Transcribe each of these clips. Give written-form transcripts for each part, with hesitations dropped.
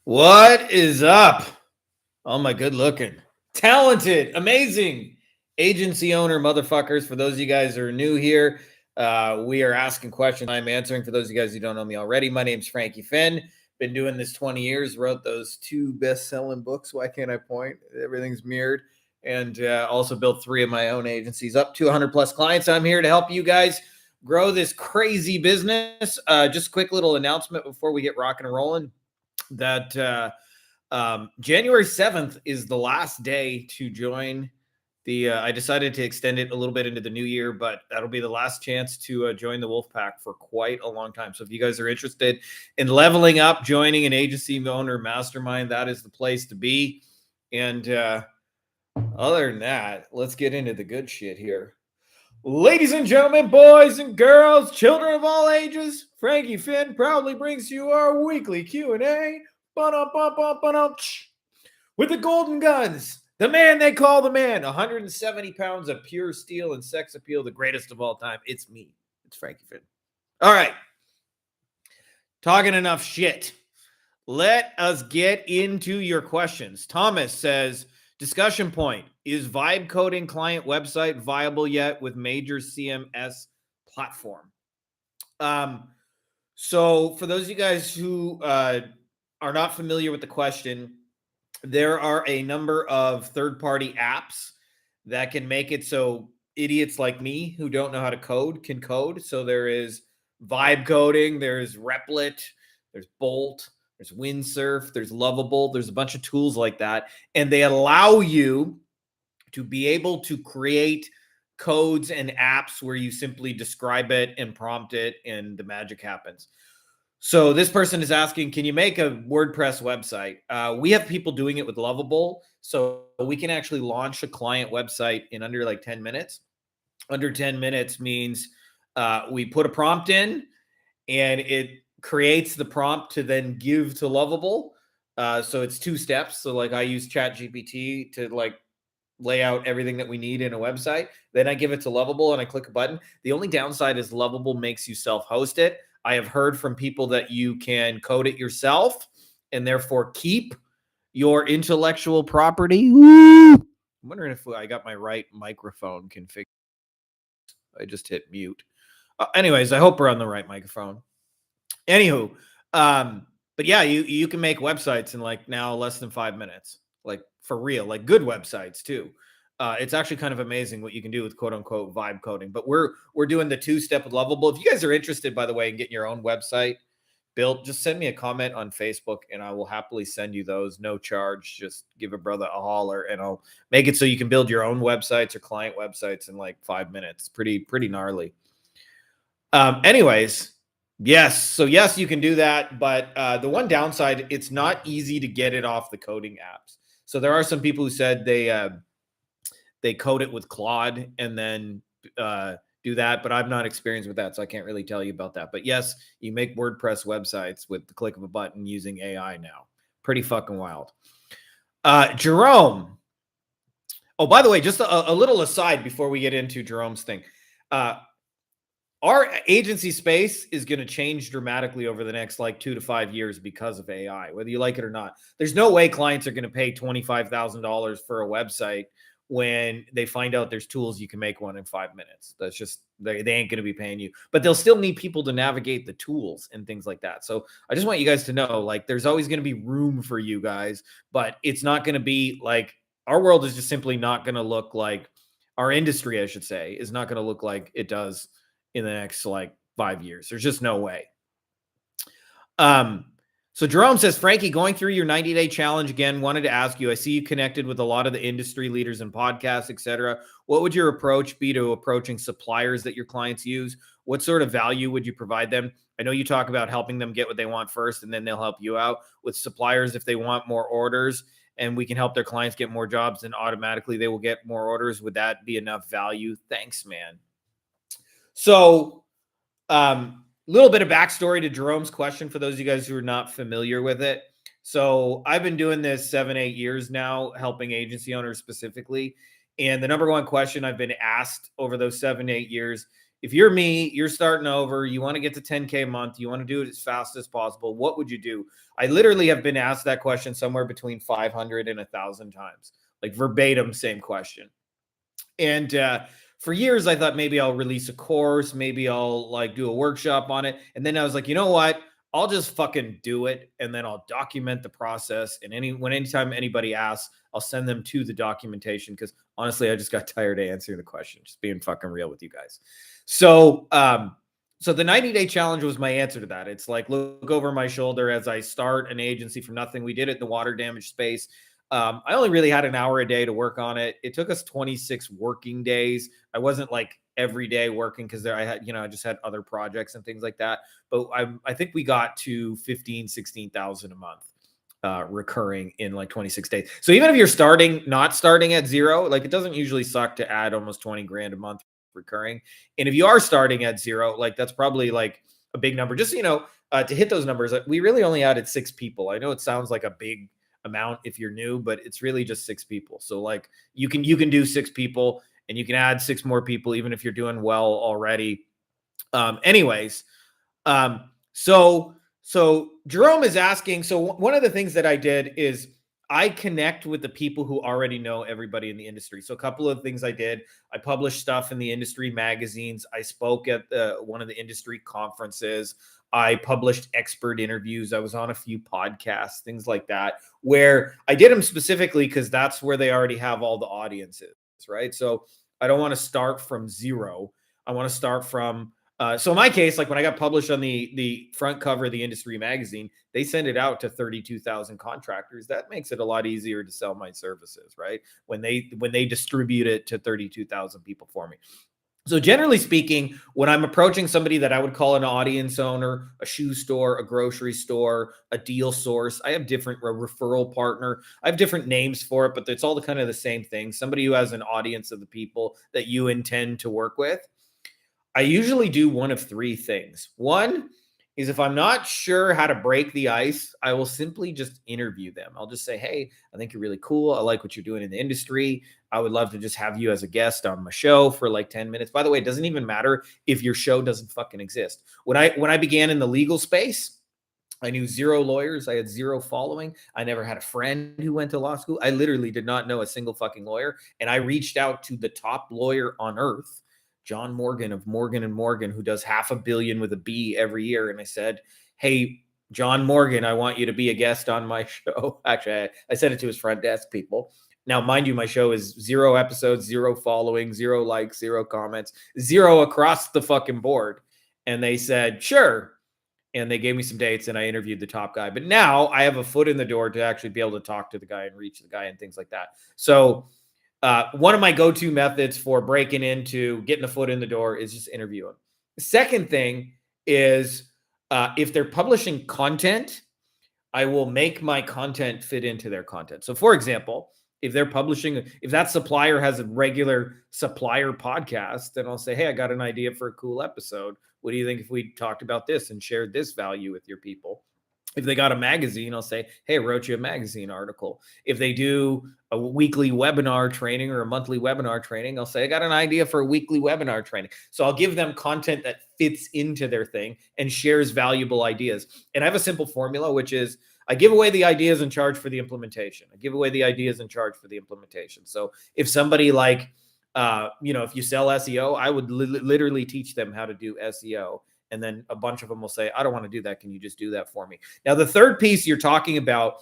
What is up? All my good looking, talented, amazing agency owner motherfuckers. For those of you guys who are new here, we are asking questions. I'm answering. For those of you guys who don't know me already, my name's Frankie Finn. Been doing this 20 years, wrote those 2 best-selling books. Why can't I point? Everything's mirrored. And also built 3 of my own agencies, up to 100 plus clients. I'm here to help you guys grow this crazy business. Just a quick little announcement before we get rocking and rolling that January 7th is the last day to join the I decided to extend it a little bit into the new year, but that'll be the last chance to join the Wolfpack for quite a long time. So if you guys are interested in leveling up, joining an agency owner mastermind, that is the place to be. And other than that, let's get into the good shit here. Ladies and gentlemen, boys and girls, children of all ages, Frankie Finn proudly brings you our weekly Q&A. With the Golden Guns, the man they call the man, 170 pounds of pure steel and sex appeal, the greatest of all time. It's me. It's Frankie Finn. All right. Talking enough shit. Let us get into your questions. Thomas says, discussion point, is vibe coding client website viable yet with major CMS platform? So for those of you guys who are not familiar with the question, there are a number of third-party apps that can make it so idiots like me who don't know how to code can code. So there is vibe coding, there's Replit, there's Bolt, there's Windsurf, there's Lovable, there's a bunch of tools like that. And they allow you to be able to create codes and apps where you simply describe it and prompt it and the magic happens. So this person is asking, can you make a WordPress website? We have people doing it with Lovable. So we can actually launch a client website in under like 10 minutes. Under 10 minutes means we put a prompt in and it creates the prompt to then give to Lovable. So it's 2 steps. So like I use ChatGPT to like lay out everything that we need in a website. Then I give it to Lovable and I click a button. The only downside is Lovable makes you self-host it. I have heard from people that you can code it yourself and therefore keep your intellectual property. I'm wondering if I got my right microphone configured. I just hit mute. Anyways, I hope we're on the right microphone. Anywho, but yeah, you can make websites in like now less than 5 minutes, like for real, like good websites too. It's actually kind of amazing what you can do with quote unquote vibe coding, but we're doing the 2-step with Lovable. If you guys are interested, by the way, in getting your own website built, just send me a comment on Facebook and I will happily send you those. No charge. Just give a brother a holler and I'll make it so you can build your own websites or client websites in like 5 minutes. Pretty gnarly. Anyways, yes. So yes, you can do that. But the one downside, it's not easy to get it off the coding apps. So there are some people who said they code it with Claude and then do that, but I'm not experienced with that, so I can't really tell you about that. But yes, you make WordPress websites with the click of a button using AI now. Pretty fucking wild. Jerome. Oh, by the way, just a little aside before we get into Jerome's thing. Our agency space is going to change dramatically over the next like 2 to 5 years because of AI, whether you like it or not. There's no way clients are going to pay $25,000 for a website when they find out there's tools you can make one in 5 minutes. That's just, they ain't going to be paying you, but they'll still need people to navigate the tools and things like that. So I just want you guys to know, like, there's always going to be room for you guys, but it's not going to be like, our world is just simply not going to look like, our industry, I should say, is not going to look like it does in the next like 5 years. There's just no way. So Jerome says, Frankie, going through your 90-day challenge again, wanted to ask you, I see you connected with a lot of the industry leaders and podcasts, etc. What would your approach be to approaching suppliers that your clients use? What sort of value would you provide them? I know you talk about helping them get what they want first, and then they'll help you out. With suppliers, if they want more orders and we can help their clients get more jobs, then automatically they will get more orders. Would that be enough value? Thanks, man. So, little bit of backstory to Jerome's question for those of you guys who are not familiar with it. So I've been doing this 7-8 years now, helping agency owners specifically. And the number one question I've been asked over those 7-8 years if you're me, you're starting over, you want to get to 10K a month, you want to do it as fast as possible, what would you do? I literally have been asked that question somewhere between 500 and 1,000 times, like verbatim, same question. And for years, I thought maybe I'll release a course, maybe I'll like do a workshop on it. And then I was like, you know what? I'll just fucking do it, and then I'll document the process. And anytime anybody asks, I'll send them to the documentation, because honestly, I just got tired of answering the question, just being fucking real with you guys. So, so the 90-day challenge was my answer to that. It's like, look over my shoulder as I start an agency from nothing. We did it in the water damage space. I only really had an hour a day to work on it. It took us 26 working days. I wasn't like every day working, because I had, I just had other projects and things like that. But I think we got to 15, 16,000 a month recurring in like 26 days. So even if you're not starting at zero, like it doesn't usually suck to add almost 20 grand a month recurring. And if you are starting at zero, like that's probably like a big number. Just, to hit those numbers, we really only added 6 people. I know it sounds like a big amount if you're new, but it's really just 6 people. So like you can do 6 people, and you can add 6 more people even if you're doing well already. Anyways, so Jerome is asking, so one of the things that I did is I connect with the people who already know everybody in the industry. So a couple of things I did: I published stuff in the industry magazines, I spoke at one of the industry conferences, I published expert interviews, I was on a few podcasts, things like that, where I did them specifically because that's where they already have all the audiences, right? So I don't want to start from zero. I want to start from so in my case, like when I got published on the front cover of the industry magazine, they send it out to 32,000 contractors. That makes it a lot easier to sell my services, right? When they distribute it to 32,000 people for me. So generally speaking, when I'm approaching somebody that I would call an audience owner, a shoe store, a grocery store, a deal source, I have different referral partner. I have different names for it, but it's all kind of the same thing. Somebody who has an audience of the people that you intend to work with. I usually do one of 3 things. One is, if I'm not sure how to break the ice, I will simply just interview them. I'll just say, hey, I think you're really cool. I like what you're doing in the industry. I would love to just have you as a guest on my show for like 10 minutes. By the way, it doesn't even matter if your show doesn't fucking exist. When I began in the legal space, I knew 0 lawyers. I had 0 following. I never had a friend who went to law school. I literally did not know a single fucking lawyer. And I reached out to the top lawyer on earth, John Morgan of Morgan and Morgan, who does $500 million with a B every year. And I said, hey, John Morgan, I want you to be a guest on my show. Actually, I said it to his front desk people. Now, mind you, my show is 0 episodes, 0 following, 0 likes, 0 comments, 0 across the fucking board. And they said, sure. And they gave me some dates, and I interviewed the top guy. But now I have a foot in the door to actually be able to talk to the guy and reach the guy and things like that. So one of my go-to methods for breaking into getting a foot in the door is just interview them. The second thing is, if they're publishing content, I will make my content fit into their content. So for example, if that supplier has a regular supplier podcast, then I'll say, hey, I got an idea for a cool episode. What do you think if we talked about this and shared this value with your people? If they got a magazine, I'll say, hey, I wrote you a magazine article. If they do a weekly webinar training or a monthly webinar training, I'll say, I got an idea for a weekly webinar training. So I'll give them content that fits into their thing and shares valuable ideas. And I have a simple formula, which is I give away the ideas and charge for the implementation. I give away the ideas and charge for the implementation. So if somebody like, if you sell SEO, I would literally teach them how to do SEO. And then a bunch of them will say, I don't want to do that. Can you just do that for me? Now, the third piece you're talking about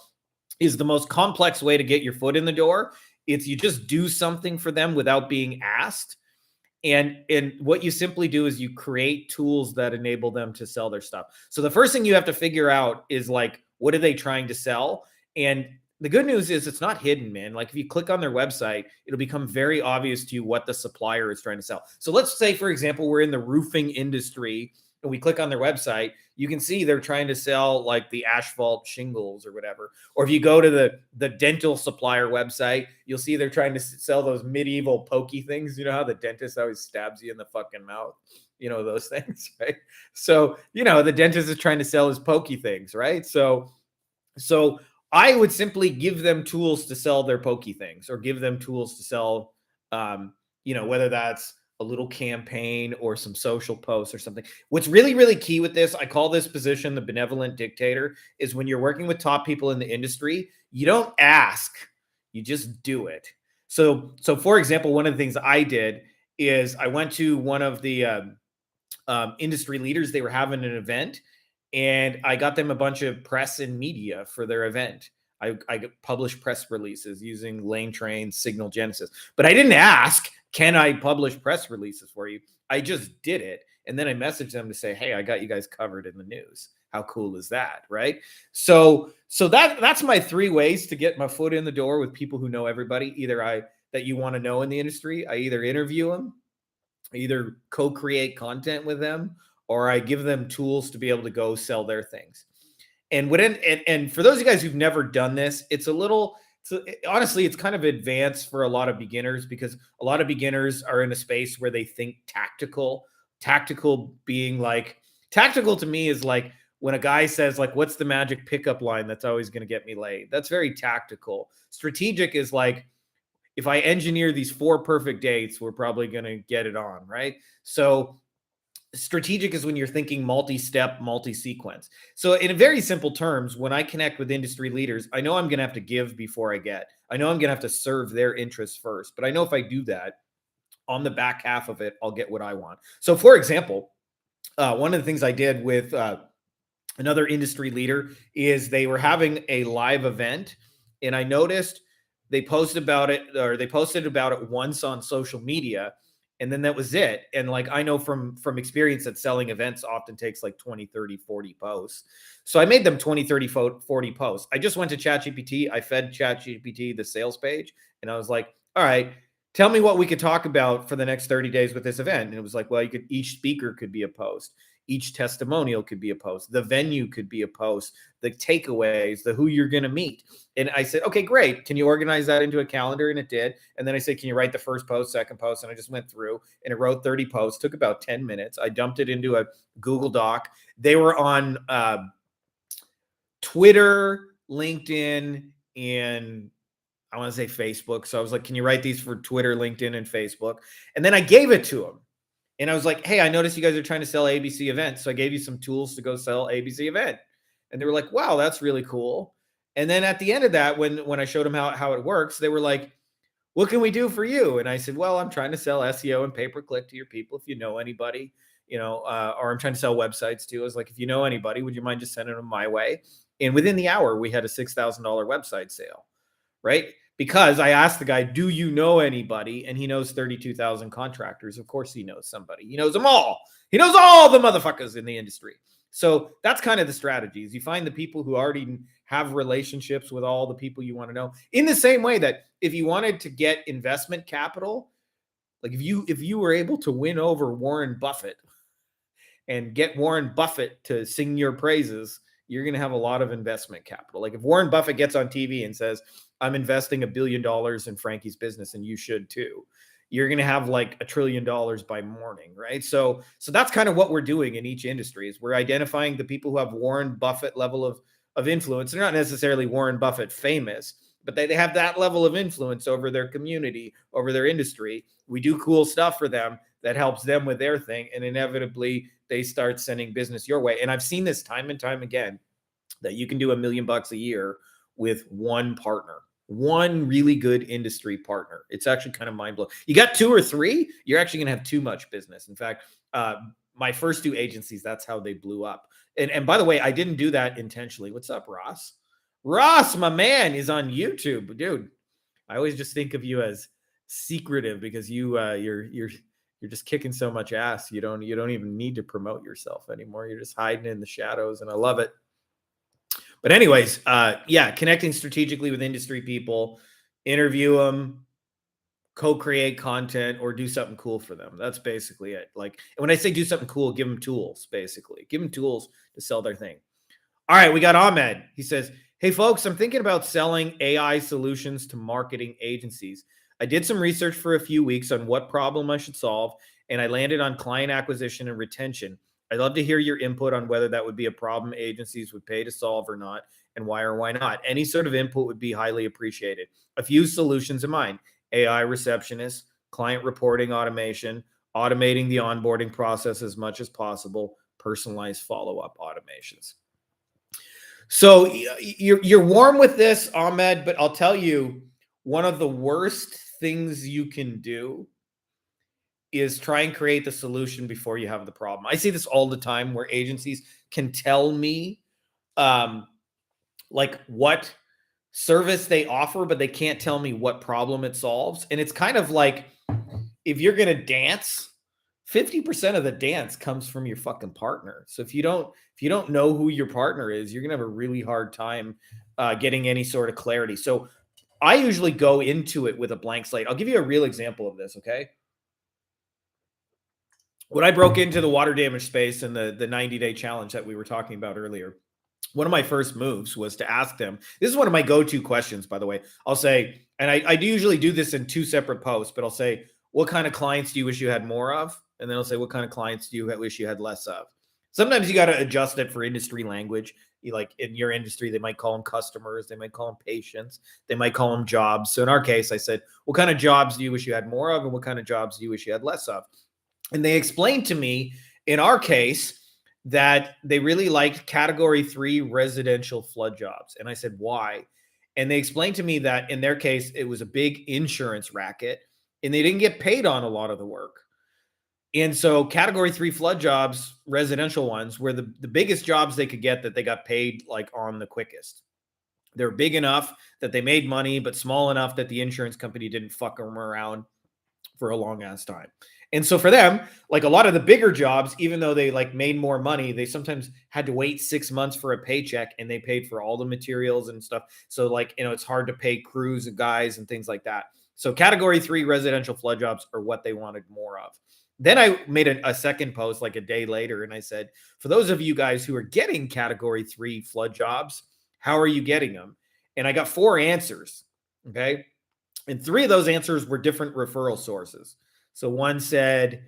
is the most complex way to get your foot in the door. It's you just do something for them without being asked. And what you simply do is you create tools that enable them to sell their stuff. So the first thing you have to figure out is like, what are they trying to sell? And the good news is it's not hidden, man. Like if you click on their website, it'll become very obvious to you what the supplier is trying to sell. So let's say, for example, we're in the roofing industry and we click on their website, you can see they're trying to sell like the asphalt shingles or whatever. Or if you go to the dental supplier website, you'll see they're trying to sell those medieval pokey things. You know how the dentist always stabs you in the fucking mouth? You know, those things, right? So, the dentist is trying to sell his pokey things, right? So I would simply give them tools to sell their pokey things, or give them tools to sell, whether that's a little campaign or some social posts or something. What's really, really key with this, I call this position the benevolent dictator, is when you're working with top people in the industry, you don't ask, you just do it. So for example, one of the things I did is I went to one of the industry leaders. They were having an event, and I got them a bunch of press and media for their event. I published press releases using Lane Train Signal Genesis, but I didn't ask, can I publish press releases for you? I just did it. And then I messaged them to say, hey, I got you guys covered in the news. How cool is that? Right. So that's my three ways to get my foot in the door with people who know everybody. That you want to know in the industry. I either interview them, either co-create content with them, or I give them tools to be able to go sell their things. And for those of you guys who've never done this, honestly, it's kind of advanced for a lot of beginners, because a lot of beginners are in a space where they think tactical. Tactical to me is like when a guy says, like, what's the magic pickup line that's always going to get me laid? That's very tactical. Strategic is like, if I engineer these 4 perfect dates, we're probably going to get it on, right? So strategic is when you're thinking multi-step, multi-sequence. So in very simple terms, when I connect with industry leaders, I know I'm going to have to give before I get. I know I'm going to have to serve their interests first. But I know if I do that, on the back half of it, I'll get what I want. So for example, one of the things I did with another industry leader is they were having a live event, and I noticed they posted about it once on social media, and then that was it. And like, I know from experience that selling events often takes like 20, 30, 40 posts. So I made them 20, 30, 40 posts. I just went to ChatGPT. I fed ChatGPT the sales page, and I was like, all right, tell me what we could talk about for the next 30 days with this event. And it was like, well, each speaker could be a post. Each testimonial could be a post. The venue could be a post. The takeaways, the who you're going to meet. And I said, okay, great. Can you organize that into a calendar? And it did. And then I said, can you write the first post, second post? And I just went through, and it wrote 30 posts. Took about 10 minutes. I dumped it into a Google Doc. They were on Twitter, LinkedIn, and I want to say Facebook. So I was like, can you write these for Twitter, LinkedIn, and Facebook? And then I gave it to them. And I was like, hey, I noticed you guys are trying to sell ABC events. So I gave you some tools to go sell ABC event. And they were like, wow, that's really cool. And then at the end of that, when I showed them how it works, they were like, what can we do for you? And I said, well, I'm trying to sell SEO and pay-per-click to your people. If you know anybody, or I'm trying to sell websites too. I was like, if you know anybody, would you mind just sending them my way? And within the hour, we had a $6,000 website sale, right? Because I asked the guy, do you know anybody? And he knows 32,000 contractors. Of course he knows somebody. He knows them all. He knows all the motherfuckers in the industry. So that's kind of the strategies. You find the people who already have relationships with all the people you want to know. In the same way that if you wanted to get investment capital, like if you were able to win over Warren Buffett and get Warren Buffett to sing your praises, you're going to have a lot of investment capital. Like if Warren Buffett gets on TV and says, I'm investing $1 billion in Frankie's business and you should too, you're going to have like $1 trillion by morning, right? So that's kind of what we're doing in each industry, is we're identifying the people who have Warren Buffett level of influence. They're not necessarily Warren Buffett famous, but they have that level of influence over their community, over their industry. We do cool stuff for them that helps them with their thing. And inevitably they start sending business your way. And I've seen this time and time again, that you can do $1 million a year with one partner, one really good industry partner. It's actually kind of mind blowing. You got 2 or 3, you're actually going to have too much business. In fact, my first 2 agencies, that's how they blew up. And by the way, I didn't do that intentionally. What's up, Ross? Ross, my man, is on YouTube, dude. I always just think of you as secretive because you're just kicking so much ass. You don't even need to promote yourself anymore. You're just hiding in the shadows, and I love it. But anyways, connecting strategically with industry people, interview them, co-create content, or do something cool for them. That's basically it. Like, when I say do something cool, give them tools, basically. Give them tools to sell their thing. All right, we got Ahmed. He says, hey, folks, I'm thinking about selling AI solutions to marketing agencies. I did some research for a few weeks on what problem I should solve, and I landed on client acquisition and retention. I'd love to hear your input on whether that would be a problem agencies would pay to solve or not, and why or why not. Any sort of input would be highly appreciated. A few solutions in mind: AI receptionist, client reporting automation, automating the onboarding process as much as possible, personalized follow-up automations. So you're warm with this, Ahmed, but I'll tell you, one of the worst things you can do is try and create the solution before you have the problem. I see this all the time where agencies can tell me like what service they offer, but they can't tell me what problem it solves. And it's kind of like, if you're going to dance, 50% of the dance comes from your fucking partner. So if you don't know who your partner is, you're going to have a really hard time getting any sort of clarity. So I usually go into it with a blank slate. I'll give you a real example of this. Okay. When I broke into the water damage space and the 90-day challenge that we were talking about earlier, one of my first moves was to ask them. This is one of my go-to questions, by the way. I'll say, and I do usually do this in 2 separate posts, but I'll say, what kind of clients do you wish you had more of? And then I'll say, what kind of clients do you wish you had less of? Sometimes you got to adjust it for industry language. Like in your industry, they might call them customers, they might call them patients, they might call them jobs. So in our case, I said, what kind of jobs do you wish you had more of? And what kind of jobs do you wish you had less of? And they explained to me, in our case, that they really liked category 3 residential flood jobs. And I said, why? And they explained to me that in their case, it was a big insurance racket and they didn't get paid on a lot of the work. And so category 3 flood jobs, residential ones, were the biggest jobs they could get that they got paid like on the quickest. They're big enough that they made money, but small enough that the insurance company didn't fuck them around for a long ass time. And so for them, like a lot of the bigger jobs, even though they like made more money, they sometimes had to wait 6 months for a paycheck and they paid for all the materials and stuff. So like, it's hard to pay crews and guys and things like that. So category 3 residential flood jobs are what they wanted more of. Then I made a second post like a day later. And I said, for those of you guys who are getting category 3 flood jobs, how are you getting them? And I got 4 answers. Okay. And 3 of those answers were different referral sources. So one said,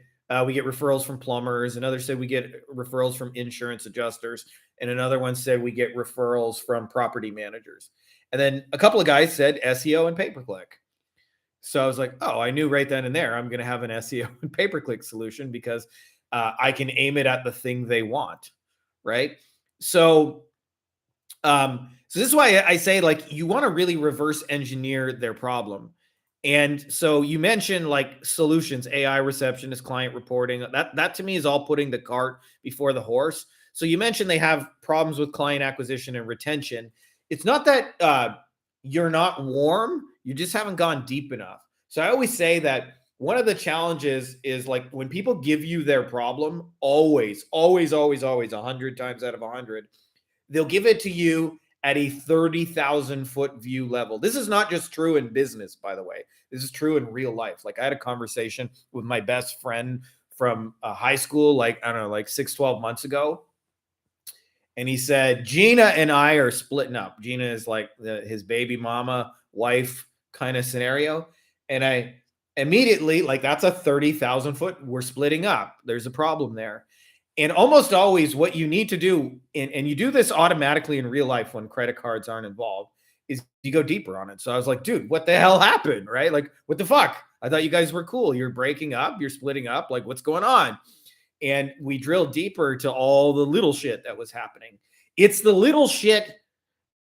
we get referrals from plumbers. Another said we get referrals from insurance adjusters. And another one said we get referrals from property managers. And then a couple of guys said SEO and pay-per-click. So I was like, oh, I knew right then and there I'm going to have an SEO and pay-per-click solution because I can aim it at the thing they want, right? So this is why I say, like, you want to really reverse engineer their problem. And so you mentioned like solutions, AI receptionist, client reporting. That to me is all putting the cart before the horse. So you mentioned they have problems with client acquisition and retention. It's not that you're not warm, you just haven't gone deep enough. So I always say that one of the challenges is like when people give you their problem, always, 100 times out of 100, they'll give it to you at a 30,000 foot view level. This is not just true in business, by the way. This is true in real life. Like I had a conversation with my best friend from high school, like, I don't know, like 12 months ago. And he said, Gina and I are splitting up. Gina is like his baby mama, wife kind of scenario. And I immediately, like, that's a 30,000 foot, we're splitting up. There's a problem there. And almost always what you need to do, and you do this automatically in real life when credit cards aren't involved, is you go deeper on it. So I was like, dude, what the hell happened? Right? Like, what the fuck? I thought you guys were cool. You're breaking up. You're splitting up. Like, what's going on? And we drilled deeper to all the little shit that was happening. It's the little shit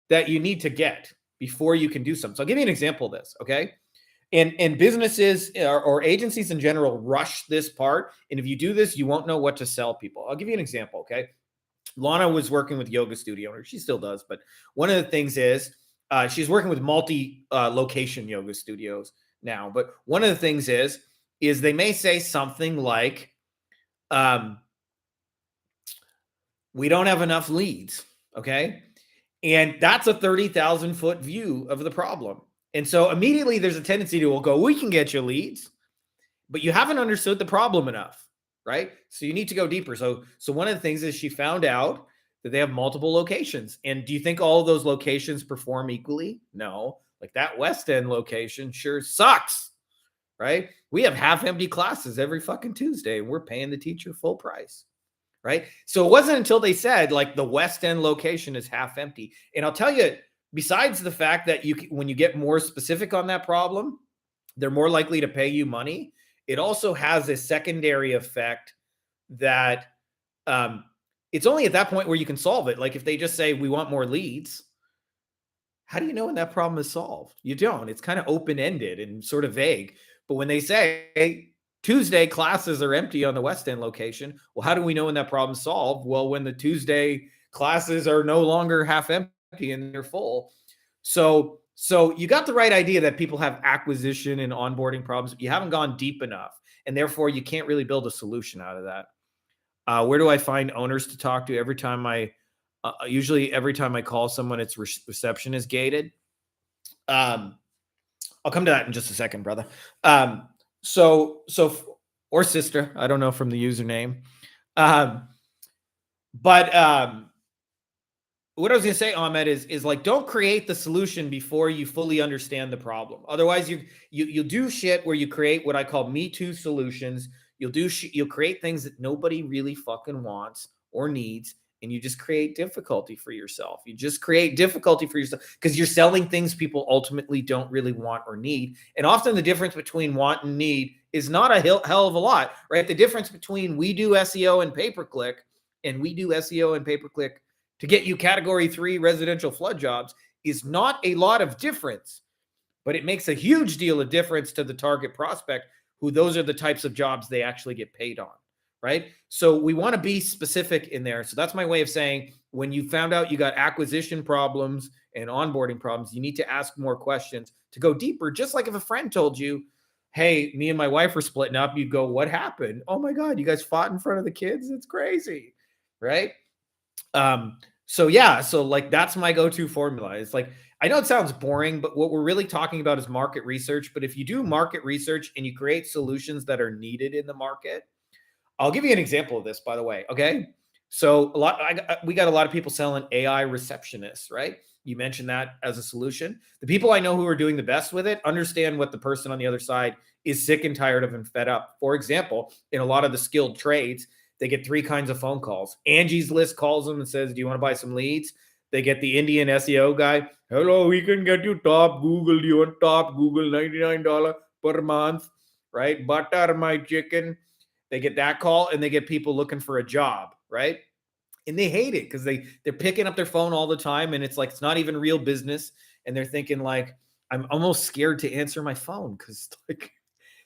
that you need to get before you can do something. So I'll give you an example of this, okay? And businesses or agencies in general rush this part. And if you do this, you won't know what to sell people. I'll give you an example, okay? Lana was working with yoga studio owners. She still does. But one of the things is she's working with multi-location yoga studios now. But one of the things is they may say something like, we don't have enough leads, okay? And that's a 30,000 foot view of the problem. And so immediately there's a tendency to go, we can get you leads, but you haven't understood the problem enough, right? So you need to go deeper. So one of the things is she found out that they have multiple locations. And do you think all of those locations perform equally? No. Like that West End location sure sucks, right? We have half empty classes every fucking Tuesday and we're paying the teacher full price, right? So it wasn't until they said like the West End location is half empty. And I'll tell you, besides the fact that when you get more specific on that problem, they're more likely to pay you money. it also has a secondary effect that um, it's only at that point where you can solve it. Like if they just say, we want more leads, how do you know when that problem is solved? You don't. It's kind of open ended and sort of vague. But when they say, hey, Tuesday classes are empty on the West End location, well, how do we know when that problem's solved? Well, when the Tuesday classes are no longer half empty and they're full. So you got the right idea that people have acquisition and onboarding problems. You haven't gone deep enough, and therefore you can't really build a solution out of that. Where do I find owners to talk to? Usually every time I call someone, it's reception is gated. Um, I'll come to that in just a second, brother. So or sister, I don't know from the username. Um, but what I was going to say, Ahmed, is like, don't create the solution before you fully understand the problem. Otherwise, you'll do shit where you create what I call Me Too solutions. You'll create things that nobody really fucking wants or needs, and you just create difficulty for yourself. You just create difficulty for yourself because you're selling things people ultimately don't really want or need. And often the difference between want and need is not a hell of a lot, right? The difference between we do SEO and pay-per-click and we do SEO and pay-per-click to get you category 3 residential flood jobs is not a lot of difference, but it makes a huge deal of difference to the target prospect, who those are the types of jobs they actually get paid on, right? So we want to be specific in there. So that's my way of saying, when you found out you got acquisition problems and onboarding problems, you need to ask more questions to go deeper. Just like if a friend told you, hey, me and my wife were splitting up, you'd go, what happened? Oh my God, you guys fought in front of the kids? It's crazy, right? So like that's my go-to formula. It's like, I know it sounds boring, but what we're really talking about is market research. But if you do market research and you create solutions that are needed in the market, I'll give you an example of this, by the way. Okay. So we got a lot of people selling AI receptionists, right? You mentioned that as a solution. The people I know who are doing the best with it understand what the person on the other side is sick and tired of and fed up. For example, in a lot of the skilled trades, they get 3 kinds of phone calls. Angie's List calls them and says, do you want to buy some leads? They get the Indian SEO guy. Hello, we can get you top Google. Do you want top Google? $99 per month, right? Butter my chicken. They get that call, and they get people looking for a job, right? And they hate it because they're picking up their phone all the time, and it's like, it's not even real business. And they're thinking like, I'm almost scared to answer my phone because like,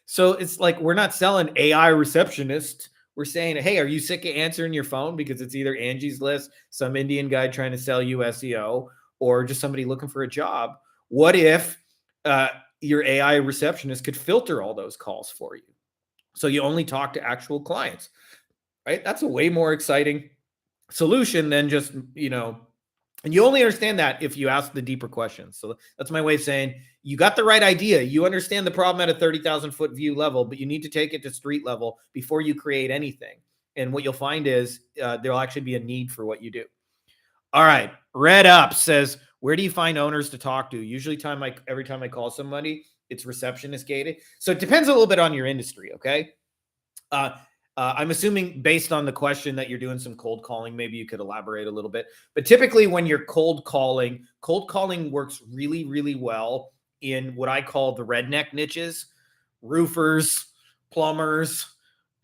so it's like, we're not selling AI receptionist. We're saying, hey, are you sick of answering your phone because it's either Angie's List, some Indian guy trying to sell you SEO, or just somebody looking for a job? What if your AI receptionist could filter all those calls for you, so you only talk to actual clients, right? That's a way more exciting solution than just, and you only understand that if you ask the deeper questions. So that's my way of saying, you got the right idea. You understand the problem at a 30,000 foot view level, but you need to take it to street level before you create anything. And what you'll find is there'll actually be a need for what you do. All right. Red Up says, where do you find owners to talk to? Usually every time I call somebody, it's receptionist gated. So it depends a little bit on your industry. Okay. I'm assuming based on the question that you're doing some cold calling, maybe you could elaborate a little bit. But typically when you're cold calling works really, really well in what I call the redneck niches: roofers, plumbers,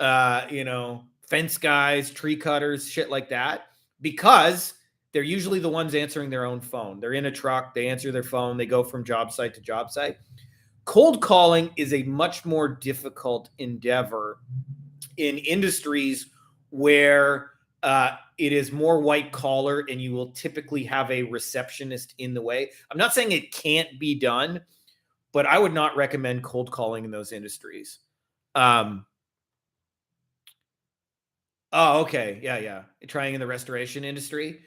fence guys, tree cutters, shit like that, because they're usually the ones answering their own phone. They're in a truck, they answer their phone, they go from job site to job site. Cold calling is a much more difficult endeavor in industries where it is more white collar, and you will typically have a receptionist in the way. I'm not saying it can't be done, but I would not recommend cold calling in those industries. Oh, okay. Yeah. Trying in the restoration industry.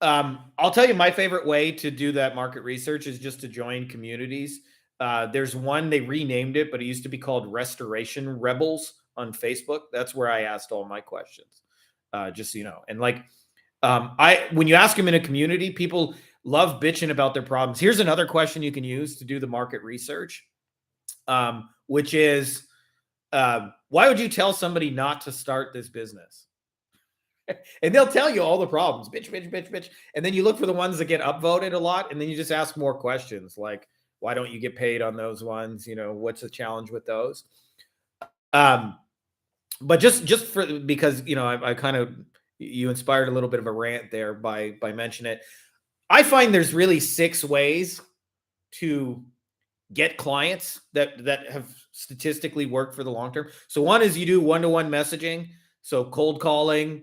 I'll tell you, my favorite way to do that market research is just to join communities. There's one, they renamed it, but it used to be called Restoration Rebels on Facebook. That's where I asked all my questions. Just so you know. And like, when you ask them in a community, people love bitching about their problems. Here's another question you can use to do the market research, which is, why would you tell somebody not to start this business? And they'll tell you all the problems, bitch. And then you look for the ones that get upvoted a lot, and then you just ask more questions like, why don't you get paid on those ones? What's the challenge with those? Um, but just for because I kind of you inspired a little bit of a rant there by mentioning it. I find there's really 6 ways to get clients that have statistically worked for the long term. So one is you do one-to-one messaging, so cold calling,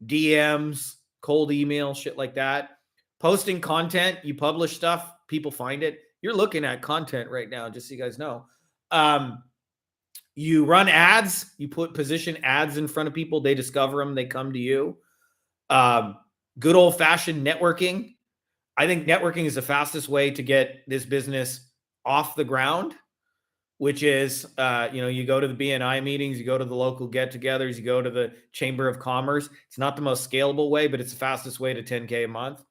DMs, cold email, shit like that. Posting content, you publish stuff, people find it. You're looking at content right now, just so you guys know. You run ads, you put position ads in front of people, they discover them, they come to you. Um, Good old fashioned networking. I think networking is the fastest way to get this business off the ground, which is, you go to the BNI meetings, you go to the local get-togethers, you go to the Chamber of Commerce. It's not the most scalable way, but it's the fastest way to 10K a month.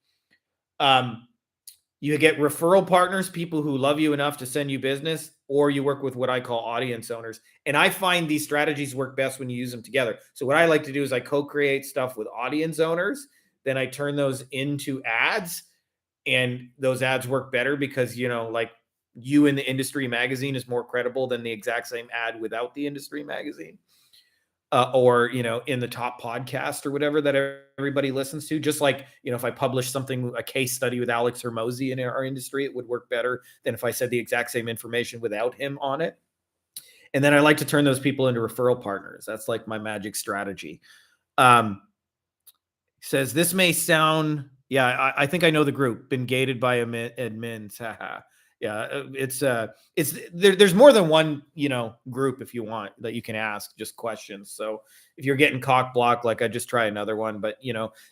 You get referral partners, people who love you enough to send you business, or you work with what I call audience owners. And I find these strategies work best when you use them together. So what I like to do is I co-create stuff with audience owners, then I turn those into ads, and those ads work better because, like you in the industry magazine is more credible than the exact same ad without the industry magazine. Or in the top podcast or whatever that everybody listens to. Just like if I publish something, a case study with Alex Hermosi in our industry, it would work better than if I said the exact same information without him on it. And then I like to turn those people into referral partners. That's like my magic strategy. Says this may sound, yeah, I think I know the group. Been gated by admins. Yeah, it's there's more than one group if you want that you can ask just questions. So if you're getting cock blocked, like I just try another one. But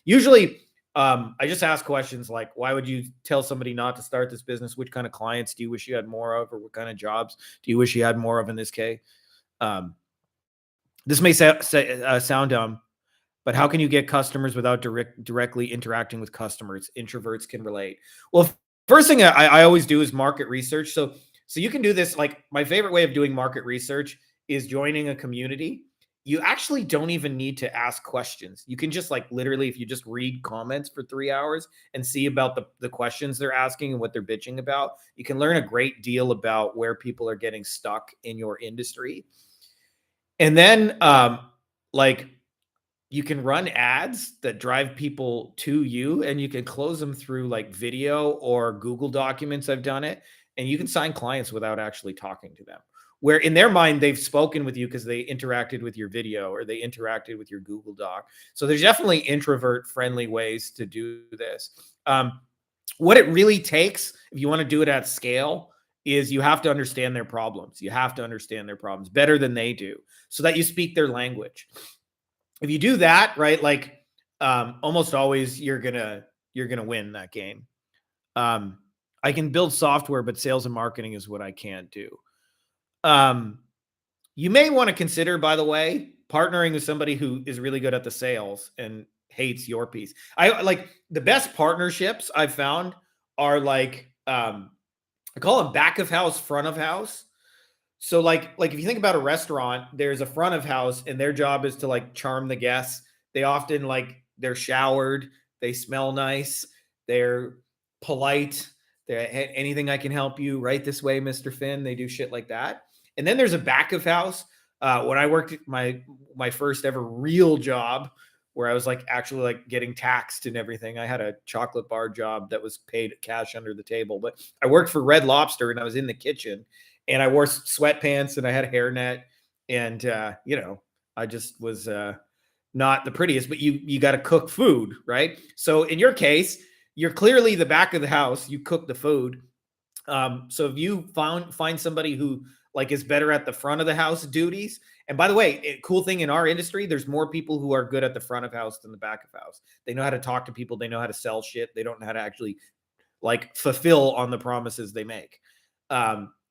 usually I just ask questions like, why would you tell somebody not to start this business? Which kind of clients do you wish you had more of, or what kind of jobs do you wish you had more of in this case? This may sound dumb, but how can you get customers without directly interacting with customers? Introverts can relate. Well, first thing I always do is market research. So you can do this. Like my favorite way of doing market research is joining a community. You actually don't even need to ask questions. You can just like literally, if you just read comments for 3 hours and see about the questions they're asking and what they're bitching about, you can learn a great deal about where people are getting stuck in your industry. And then like you can run ads that drive people to you, and you can close them through like video or Google Documents. I've done it, and you can sign clients without actually talking to them, where in their mind they've spoken with you because they interacted with your video or they interacted with your Google Doc. So there's definitely introvert friendly ways to do this. What it really takes, if you want to do it at scale, is you have to understand their problems. You have to understand their problems better than they do, so that you speak their language. If you do that, right, like almost always you're gonna win that game. I can build software, but sales and marketing is what I can't do. You may want to consider, by the way, partnering with somebody who is really good at the sales and hates your piece. I like the best partnerships I've found are like I call them back of house, front of house. So like if you think about a restaurant, there's a front of house and their job is to like charm the guests. They often they're showered, they smell nice, they're polite. They're anything I can help you right this way, Mr. Finn. They do shit like that. And then there's a back of house. When I worked my first ever real job, where I was like actually like getting taxed and everything. I had a chocolate bar job that was paid cash under the table, but I worked for Red Lobster and I was in the kitchen. And I wore sweatpants and I had a hairnet, and I just was not the prettiest. But you got to cook food, right? So in your case, you're clearly the back of the house. You cook the food. So if you find somebody who like is better at the front of the house duties. And by the way, cool thing in our industry, there's more people who are good at the front of house than the back of house. They know how to talk to people. They know how to sell shit. They don't know how to actually like fulfill on the promises they make.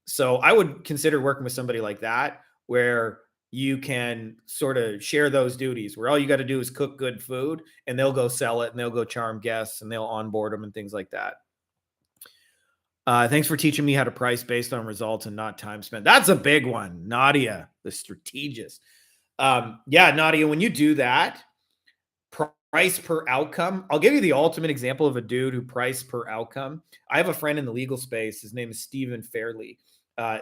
So I would consider working with somebody like that, where you can sort of share those duties, where all you got to do is cook good food and they'll go sell it and they'll go charm guests and they'll onboard them and things like that. Thanks for teaching me how to price based on results and not time spent. That's a big one. Nadia, the strategist. Yeah, Nadia, when you do that, price per outcome. I'll give you the ultimate example of a dude who priced per outcome. I have a friend in the legal space. His name is Stephen Fairley.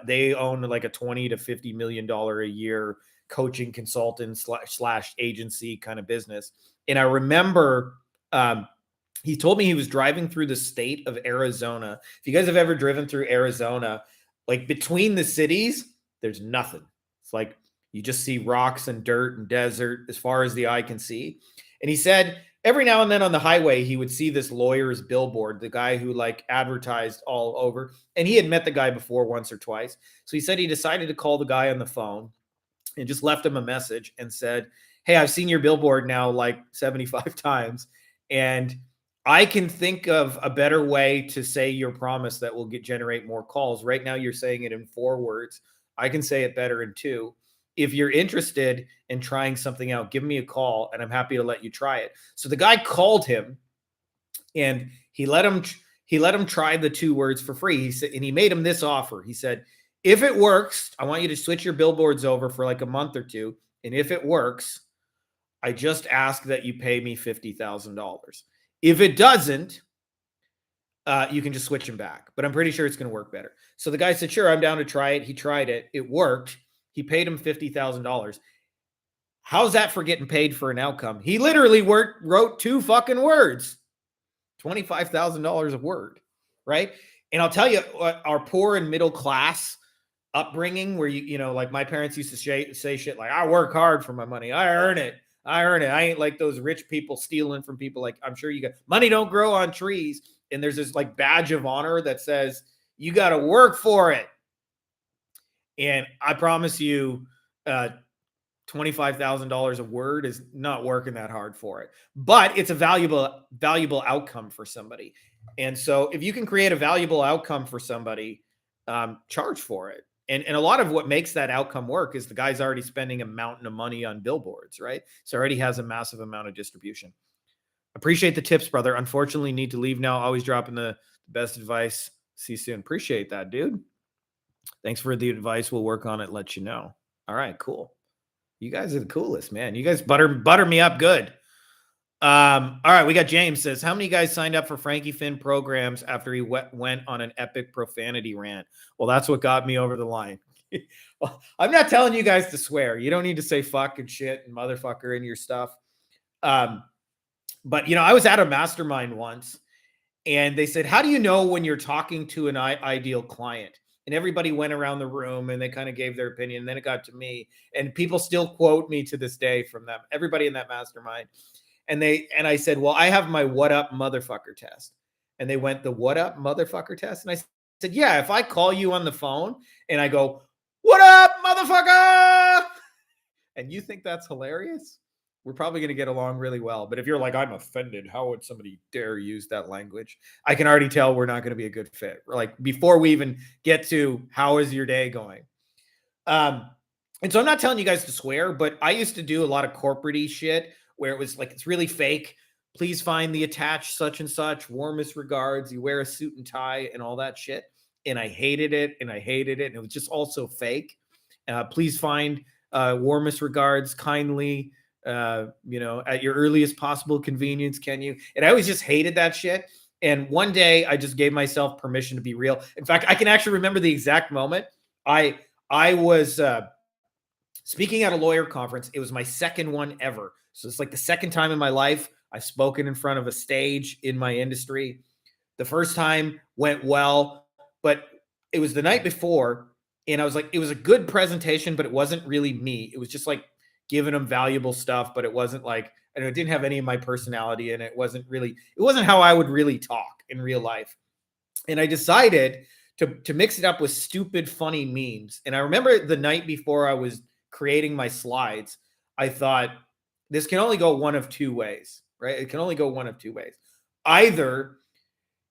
They own like a $20 to $50 million a year coaching consultant slash agency kind of business. And I remember he told me he was driving through the state of Arizona. If you guys have ever driven through Arizona, like between the cities, there's nothing. It's like you just see rocks and dirt and desert as far as the eye can see. And he said every now and then on the highway, he would see this lawyer's billboard, the guy who like advertised all over. And he had met the guy before once or twice. So he said he decided to call the guy on the phone and just left him a message and said, "Hey, I've seen your billboard now like 75 times. And I can think of a better way to say your promise that will generate more calls. Right now, you're saying it in 4 words. I can say it better in 2. If you're interested in trying something out, give me a call and I'm happy to let you try it." So the guy called him and he let him try the 2 words for free. He said, and he made him this offer. He said, "If it works, I want you to switch your billboards over for like a month or 2. And if it works, I just ask that you pay me $50,000. If it doesn't, you can just switch him back. But I'm pretty sure it's going to work better." So the guy said, "Sure, I'm down to try it." He tried it. It worked. He paid him $50,000. How's that for getting paid for an outcome? He literally wrote 2 fucking words, $25,000 a word, right? And I'll tell you, our poor and middle class upbringing, where you know, like my parents used to say shit like, "I work hard for my money. I earn it. I earn it. I ain't like those rich people stealing from people." Like, I'm sure you got money don't grow on trees. And there's this like badge of honor that says you got to work for it. And I promise you, $25,000 a word is not working that hard for it, but it's a valuable outcome for somebody. And so if you can create a valuable outcome for somebody, charge for it. And a lot of what makes that outcome work is the guy's already spending a mountain of money on billboards, right? So already has a massive amount of distribution. Appreciate the tips, brother. Unfortunately, need to leave now. Always dropping the best advice. See you soon. Appreciate that, dude. Thanks for the advice. We'll work on it. Let you know. All right, cool. You guys are the coolest, man. You guys butter me up good. All right, we got James says, "How many guys signed up for Frankie Finn programs after he went on an epic profanity rant?" Well, that's what got me over the line. Well, I'm not telling you guys to swear. You don't need to say fuck and shit and motherfucker in your stuff. But you know, I was at a mastermind once, and they said, "How do you know when you're talking to an ideal client?" And everybody went around the room and they kind of gave their opinion. And then it got to me, and people still quote me to this day from them. Everybody in that mastermind. And I said, "Well, I have my what up motherfucker test." And they went, "The what up motherfucker test?" And I said, "Yeah, if I call you on the phone and I go, 'What up, motherfucker?' and you think that's hilarious, we're probably going to get along really well. But if you're like, 'I'm offended, how would somebody dare use that language?' I can already tell we're not going to be a good fit. We're like, before we even get to how is your day going?" And so I'm not telling you guys to swear, but I used to do a lot of corporate-y shit where it was like, it's really fake. "Please find the attached such and such. Warmest regards." You wear a suit and tie and all that shit. And I hated it. And I hated it. And it was just also fake. "Please find warmest regards kindly, at your earliest possible convenience. Can you?" And I always just hated that shit. And one day I just gave myself permission to be real. In fact, I can actually remember the exact moment. I was speaking at a lawyer conference. It was my second one ever. So it's like the second time in my life I've spoken in front of a stage in my industry. The first time went well, but it was the night before. And I was like, it was a good presentation, but it wasn't really me. It was just like giving them valuable stuff, but it wasn't like, and it didn't have any of my personality in it. It wasn't how I would really talk in real life. And I decided to mix it up with stupid, funny memes. And I remember the night before I was creating my slides, I thought, this can only go one of 2 ways, right? It can only go one of 2 ways. Either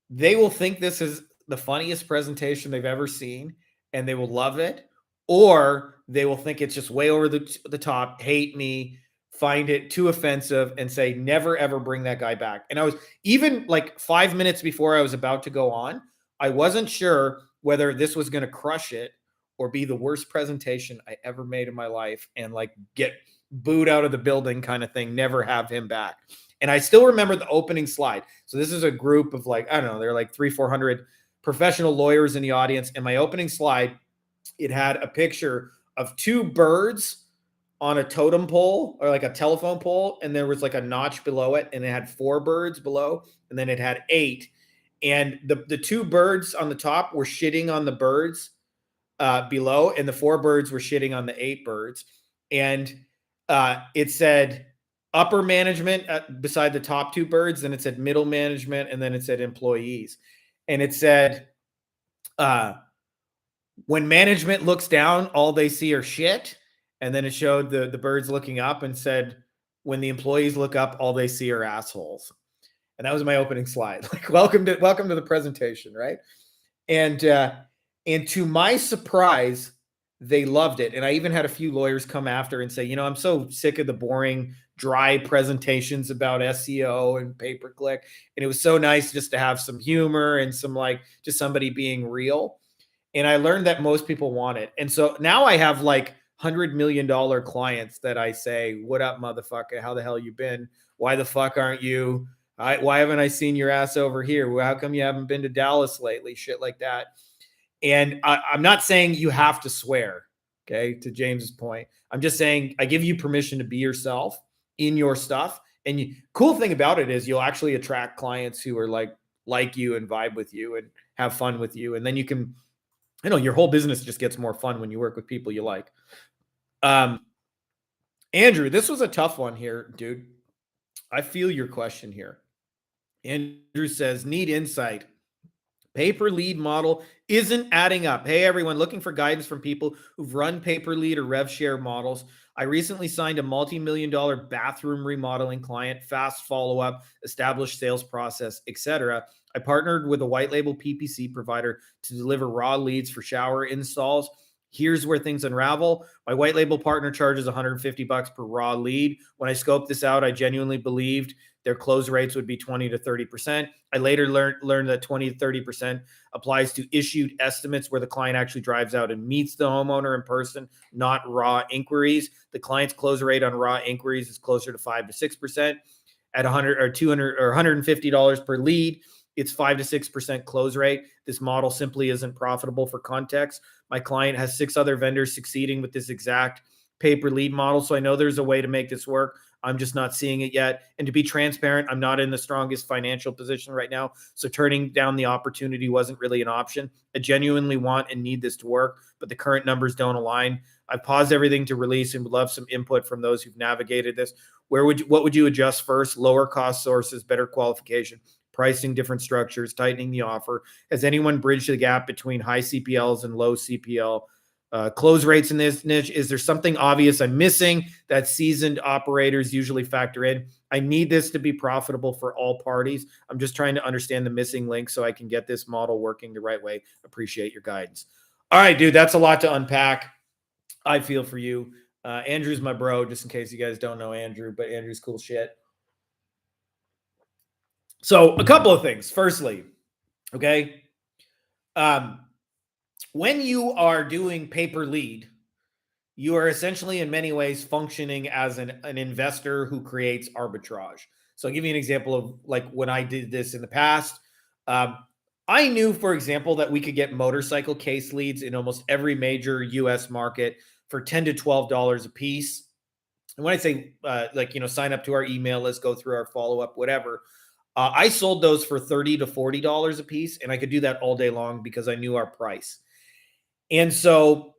they will think this is the funniest presentation they've ever seen and they will love it, or they will think it's just way over the top, hate me, find it too offensive, and say, "Never, ever bring that guy back." And I was even like 5 minutes before I was about to go on, I wasn't sure whether this was going to crush it or be the worst presentation I ever made in my life and like get booed out of the building kind of thing, never have him back. And I still remember the opening slide. So this is a group of like, I don't know, they're like 300-400 professional lawyers in the audience. And my opening slide, it had a picture of 2 birds on a totem pole or like a telephone pole, and there was like a notch below it, and it had 4 birds below, and then it had 8. And the 2 birds on the top were shitting on the birds below, and the 4 birds were shitting on the 8 birds. And it said upper management beside the top 2 birds, then it said middle management, and then it said employees. And it said, when management looks down, all they see are shit. And then it showed the birds looking up and said, when the employees look up, all they see are assholes. And that was my opening slide. Like, welcome to the presentation, right? And to my surprise, they loved it. And I even had a few lawyers come after and say, you know, I'm so sick of the boring, dry presentations about SEO and pay-per-click. And it was so nice just to have some humor and some like just somebody being real. And I learned that most people want it. And so now I have like $100 million clients that I say, what up, motherfucker? How the hell you been? Why the fuck aren't you? Why haven't I seen your ass over here? Well, how come you haven't been to Dallas lately? Shit like that. And I'm not saying you have to swear, okay, to James's point. I'm just saying I give you permission to be yourself in your stuff. And cool thing about it is you'll actually attract clients who are like you and vibe with you and have fun with you. And then you can, you know, your whole business just gets more fun when you work with people you like. Andrew, this was a tough one here, dude. I feel your question here. Andrew says, need insight. Pay-per lead model isn't adding up. Hey, everyone, looking for guidance from people who've run pay-per lead or rev share models. I recently signed a multi-million-dollar bathroom remodeling client, fast follow-up, established sales process, etc. I partnered with a white label PPC provider to deliver raw leads for shower installs. Here's where things unravel. My white label partner charges $150 per raw lead. When I scoped this out, I genuinely believed their close rates would be 20 to 30%. I later learned that 20 to 30% applies to issued estimates where the client actually drives out and meets the homeowner in person, not raw inquiries. The client's close rate on raw inquiries is closer to 5 to 6%. At 100 or 200 or $150 per lead, it's 5 to 6% close rate. This model simply isn't profitable. For context, my client has 6 other vendors succeeding with this exact pay-per-lead model. So I know there's a way to make this work. I'm just not seeing it yet. And to be transparent, I'm not in the strongest financial position right now. So turning down the opportunity wasn't really an option. I genuinely want and need this to work, but the current numbers don't align. I've paused everything to release and would love some input from those who've navigated this. What would you adjust first? Lower cost sources, better qualification, pricing, different structures, tightening the offer. Has anyone bridged the gap between high CPLs and low CPL close rates in this niche? Is there something obvious I'm missing that seasoned operators usually factor in? I need this to be profitable for all parties. I'm just trying to understand the missing link so I can get this model working the right way. Appreciate your guidance. All right, dude, that's a lot to unpack. I feel for you. Andrew's my bro, just in case you guys don't know Andrew, but Andrew's cool shit. So a couple of things. Firstly, okay, when you are doing pay-per-lead, you are essentially in many ways functioning as an investor who creates arbitrage. So I'll give you an example of like when I did this in the past. I knew, for example, that we could get motorcycle case leads in almost every major US market for $10 to $12 a piece. And when I say sign up to our email list, go through our follow-up, whatever, I sold those for $30 to $40 a piece, and I could do that all day long because I knew our price. And so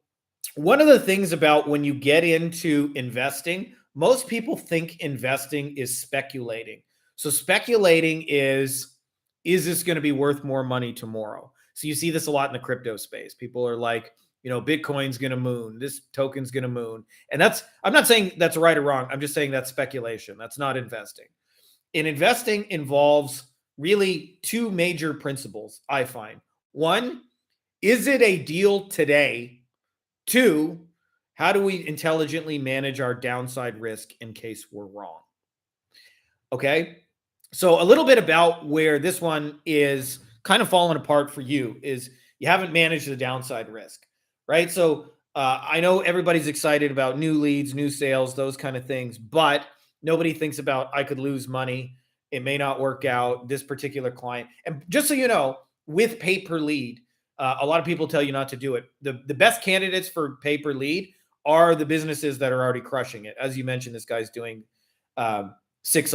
one of the things about when you get into investing, most people think investing is speculating. So speculating is this going to be worth more money tomorrow? So you see this a lot in the crypto space. People are like, you know, Bitcoin's going to moon, this token's going to moon. And I'm not saying that's right or wrong. I'm just saying that's speculation. That's not investing. And investing involves really 2 major principles, I find. 1, is it a deal today? 2, how do we intelligently manage our downside risk in case we're wrong? Okay. So a little bit about where this one is kind of falling apart for you is you haven't managed the downside risk, right? So I know everybody's excited about new leads, new sales, those kind of things, but nobody thinks about I could lose money. It may not work out, this particular client. And just so you know, with pay per lead, a lot of people tell you not to do it. The best candidates for pay per lead are the businesses that are already crushing it. As you mentioned, this guy's doing 6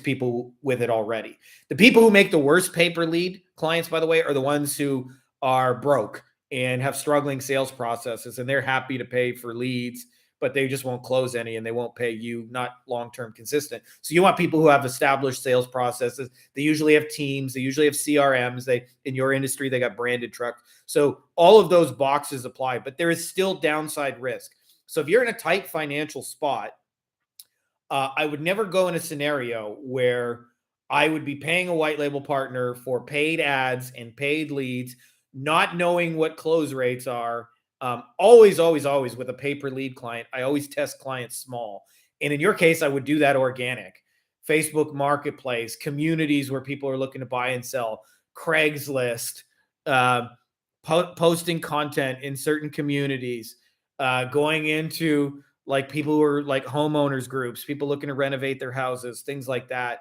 people with it already. The people who make the worst pay-per lead clients, by the way, are the ones who are broke and have struggling sales processes, and they're happy to pay for leads, but they just won't close any, and they won't pay you, not long-term consistent. So you want people who have established sales processes. They usually have teams. They usually have CRMs. In your industry, they got branded trucks. So all of those boxes apply, but there is still downside risk. So if you're in a tight financial spot, I would never go in a scenario where I would be paying a white label partner for paid ads and paid leads, not knowing what close rates are. Always with a pay-per-lead client, I always test clients small. And in your case, I would do that organic. Facebook Marketplace, communities where people are looking to buy and sell, Craigslist, posting content in certain communities, going into like people who are like homeowners groups, people looking to renovate their houses, things like that.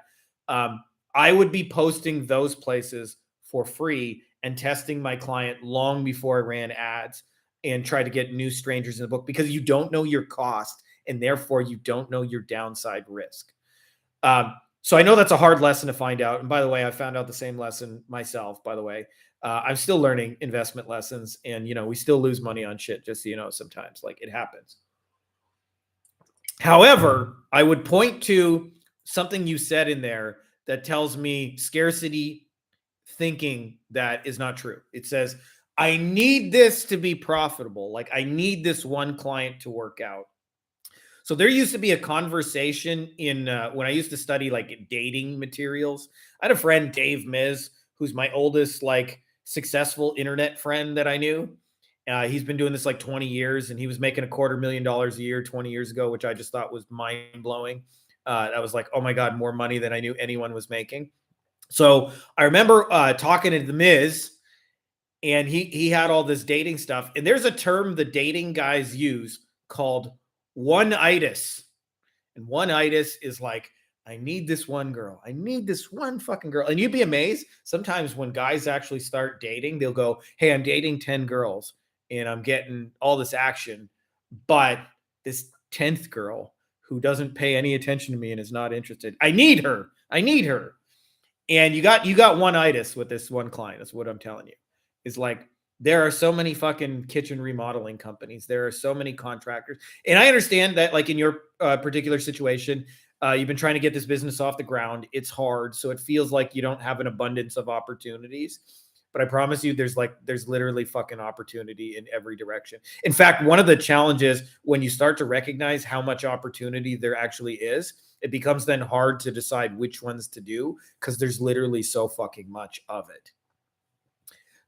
I would be posting those places for free and testing my client long before I ran ads and try to get new strangers in the book, because you don't know your cost and therefore you don't know your downside risk. So I know that's a hard lesson to find out. And by the way, I found out the same lesson myself, by the way. I'm still learning investment lessons, and, we still lose money on shit, just so you know, sometimes, like, it happens. However, I would point to something you said in there that tells me scarcity thinking that is not true. It says, I need this to be profitable. Like, I need this one client to work out. So there used to be a conversation in when I used to study like dating materials. I had a friend, Dave Miz, who's my oldest like successful internet friend that I knew. He's been doing this like 20 years, and he was making $250,000 a year 20 years ago, which I just thought was mind blowing. That was like, oh my God, more money than I knew anyone was making. So I remember talking to the Miz, and he had all this dating stuff. And there's a term the dating guys use called one-itis. And one-itis is like, I need this one girl. I need this one fucking girl. And you'd be amazed. Sometimes when guys actually start dating, they'll go, hey, I'm dating 10 girls and I'm getting all this action. But this 10th girl who doesn't pay any attention to me and is not interested, I need her. I need her. And you got one-itis with this one client. That's what I'm telling you. It's like, there are so many fucking kitchen remodeling companies. There are so many contractors. And I understand that, like, in your particular situation, you've been trying to get this business off the ground. It's hard. So it feels like you don't have an abundance of opportunities. But I promise you, there's literally fucking opportunity in every direction. In fact, one of the challenges when you start to recognize how much opportunity there actually is, it becomes then hard to decide which ones to do, because there's literally so fucking much of it.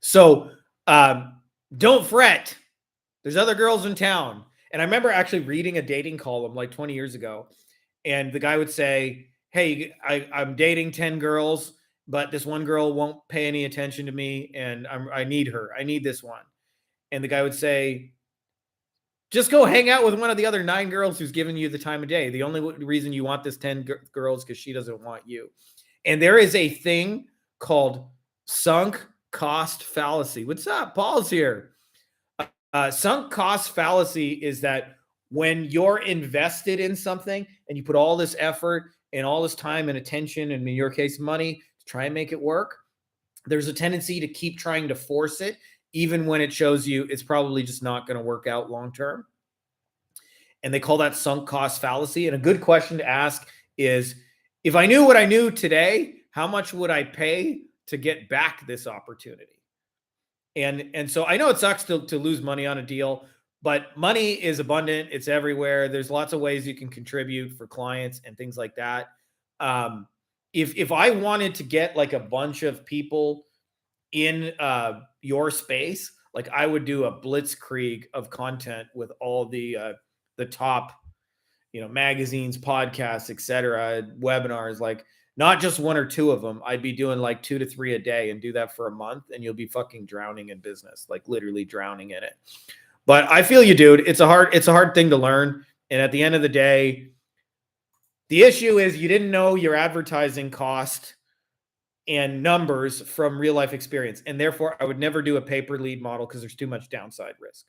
So don't fret. There's other girls in town. And I remember actually reading a dating column like 20 years ago. And the guy would say, hey, I'm dating 10 girls, but this one girl won't pay any attention to me. And I need her. I need this one. And the guy would say, just go hang out with one of the other 9 girls who's giving you the time of day. The only reason you want this 10 girls because she doesn't want you. And there is a thing called sunk cost fallacy. What's up? Paul's here. Sunk cost fallacy is that when you're invested in something and you put all this effort and all this time and attention, and in your case, money, to try and make it work, there's a tendency to keep trying to force it, even when it shows you it's probably just not going to work out long term. And they call that sunk cost fallacy. And a good question to ask is, if I knew what I knew today, how much would I pay to get back this opportunity? And so I know it sucks to lose money on a deal, but money is abundant. It's everywhere. There's lots of ways you can contribute for clients and things like that. If I wanted to get like a bunch of people in your space, like, I would do a blitzkrieg of content with all the top, magazines, podcasts, etc., webinars, like, not just 1 or 2 of them. I'd be doing like 2 to 3 a day, and do that for a month, and you'll be fucking drowning in business, like literally drowning in it. But I feel you, dude. It's a hard thing to learn. And at the end of the day, the issue is you didn't know your advertising cost and numbers from real life experience. And therefore, I would never do a pay per lead model because there's too much downside risk.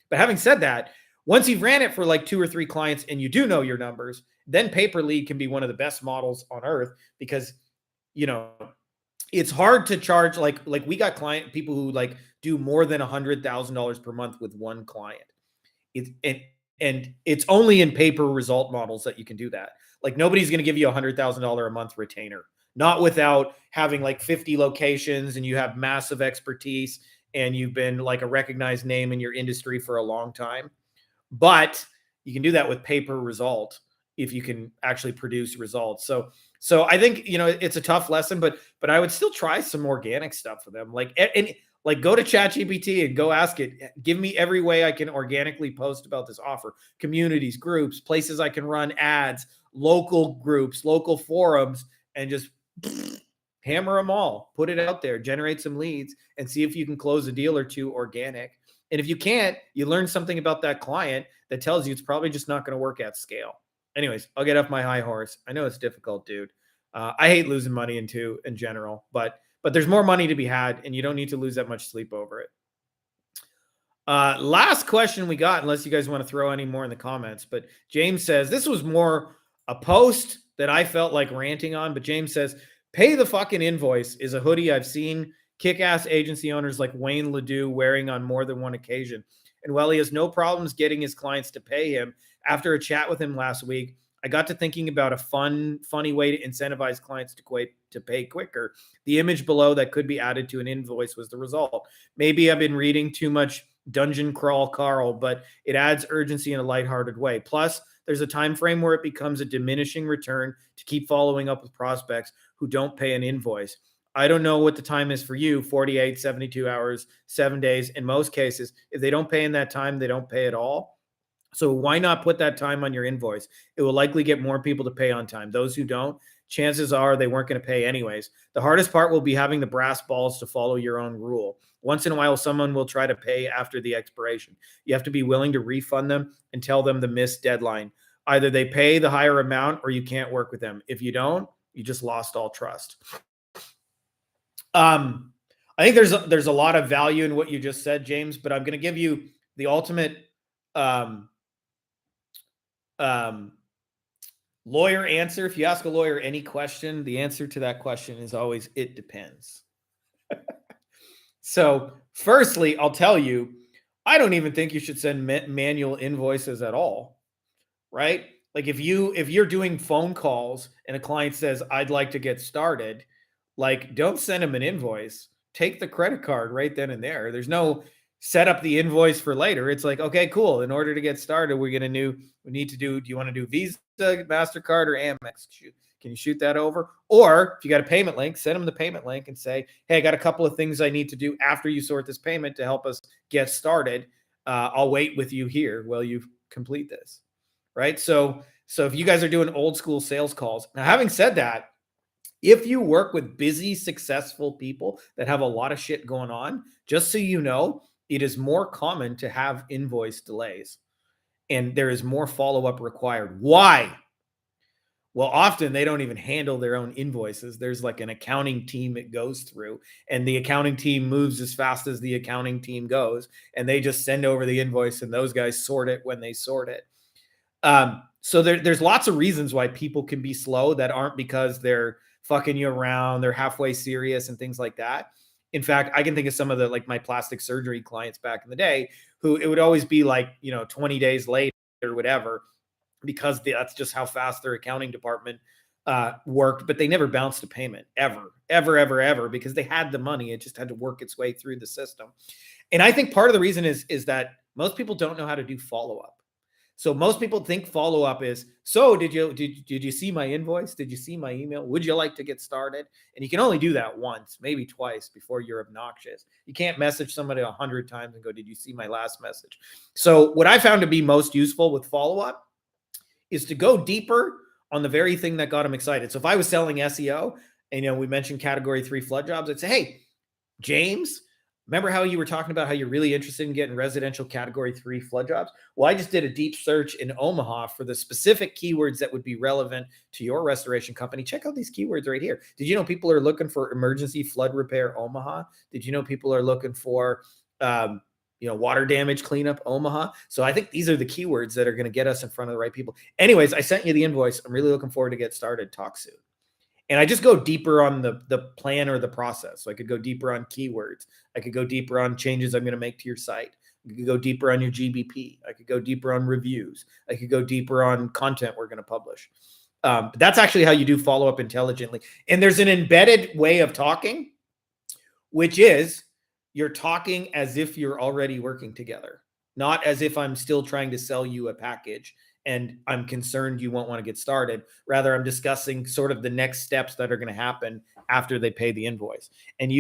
But having said that, Once you've ran it for like 2 or 3 clients and you do know your numbers, then pay per lead can be one of the best models on earth because, you know, it's hard to charge like we got client people who like do more than $100,000 per month with one client. It's and it's only in paper result models that you can do that. Like nobody's going to give you $100,000 a month retainer, not without having like 50 locations and you have massive expertise and you've been like a recognized name in your industry for a long time. But you can do that with paper result if you can actually produce results. So I think, you know, it's a tough lesson, but I would still try some organic stuff for them. Like go to ChatGPT and go ask it, give me every way I can organically post about this offer, communities, groups, places I can run ads, local groups, local forums, and just hammer them all, put it out there, generate some leads, and see if you can close a deal or two organic. And if you can't, you learn something about that client that tells you it's probably just not going to work at scale. Anyways, I'll get off my high horse. I know it's difficult, dude. I hate losing money in general, but there's more money to be had, and you don't need to lose that much sleep over it. Last question we got, unless you guys want to throw any more in the comments. But James says this was more a post that I felt like ranting on. But James says, "Pay the fucking invoice" is a hoodie I've seen kick-ass agency owners like Wayne Ledoux wearing on more than one occasion. And while he has no problems getting his clients to pay him, after a chat with him last week, I got to thinking about a funny way to incentivize clients to pay quicker. The image below that could be added to an invoice was the result. Maybe I've been reading too much Dungeon Crawl Carl, but it adds urgency in a lighthearted way. Plus, there's a time frame where it becomes a diminishing return to keep following up with prospects who don't pay an invoice. I don't know what the time is for you, 48, 72 hours, 7 days. In most cases, if they don't pay in that time, they don't pay at all. So why not put that time on your invoice? It will likely get more people to pay on time. Those who don't, chances are they weren't going to pay anyways. The hardest part will be having the brass balls to follow your own rule. Once in a while, someone will try to pay after the expiration. You have to be willing to refund them and tell them the missed deadline. Either they pay the higher amount or you can't work with them. If you don't, you just lost all trust. I think there's a lot of value in what you just said, James, but I'm going to give you the ultimate lawyer answer. If you ask a lawyer any question, the answer to that question is always, it depends. So firstly, I'll tell you, I don't even think you should send manual invoices at all, right? Like if you're doing phone calls and a client says, I'd like to get started, like don't send them an invoice. Take the credit card right then and there. There's no set up the invoice for later. It's like, okay, cool. In order to get started, we need to do you want to do Visa, MasterCard, or Amex? Can you shoot that over? Or if you got a payment link, send them the payment link and say, hey, I got a couple of things I need to do after you sort this payment to help us get started. I'll wait with you here while you complete this. Right. So if you guys are doing old school sales calls, now having said that, if you work with busy, successful people that have a lot of shit going on, just so you know, it is more common to have invoice delays and there is more follow-up required. Why? Well, often they don't even handle their own invoices. There's like an accounting team it goes through, and the accounting team moves as fast as the accounting team goes, and they just send over the invoice and those guys sort it when they sort it. So there's lots of reasons why people can be slow that aren't because they're fucking you around, they're halfway serious and things like that. In fact, I can think of some of the like my plastic surgery clients back in the day who it would always be like, 20 days late or whatever, because that's just how fast their accounting department worked, but they never bounced a payment ever, because they had the money. It just had to work its way through the system. And I think part of the reason is that most people don't know how to do follow-up. So most people think follow-up is, so did you see my invoice? Did you see my email? Would you like to get started? And you can only do that once, maybe twice before you're obnoxious. You can't message somebody 100 times and go, did you see my last message? So what I found to be most useful with follow-up is to go deeper on the very thing that got them excited. So if I was selling SEO and, we mentioned category 3 flood jobs, I'd say, hey, James, remember how you were talking about how you're really interested in getting residential category 3 flood jobs? Well, I just did a deep search in Omaha for the specific keywords that would be relevant to your restoration company. Check out these keywords right here. Did you know people are looking for emergency flood repair Omaha? Did you know people are looking for water damage cleanup, Omaha. So I think these are the keywords that are going to get us in front of the right people. Anyways, I sent you the invoice. I'm really looking forward to get started. Talk soon. And I just go deeper on the plan or the process. So I could go deeper on keywords. I could go deeper on changes I'm going to make to your site. I could go deeper on your GBP. I could go deeper on reviews. I could go deeper on content we're going to publish. But that's actually how you do follow up intelligently. And there's an embedded way of talking, which is you're talking as if you're already working together, not as if I'm still trying to sell you a package and I'm concerned you won't want to get started. Rather, I'm discussing sort of the next steps that are going to happen after they pay the invoice. And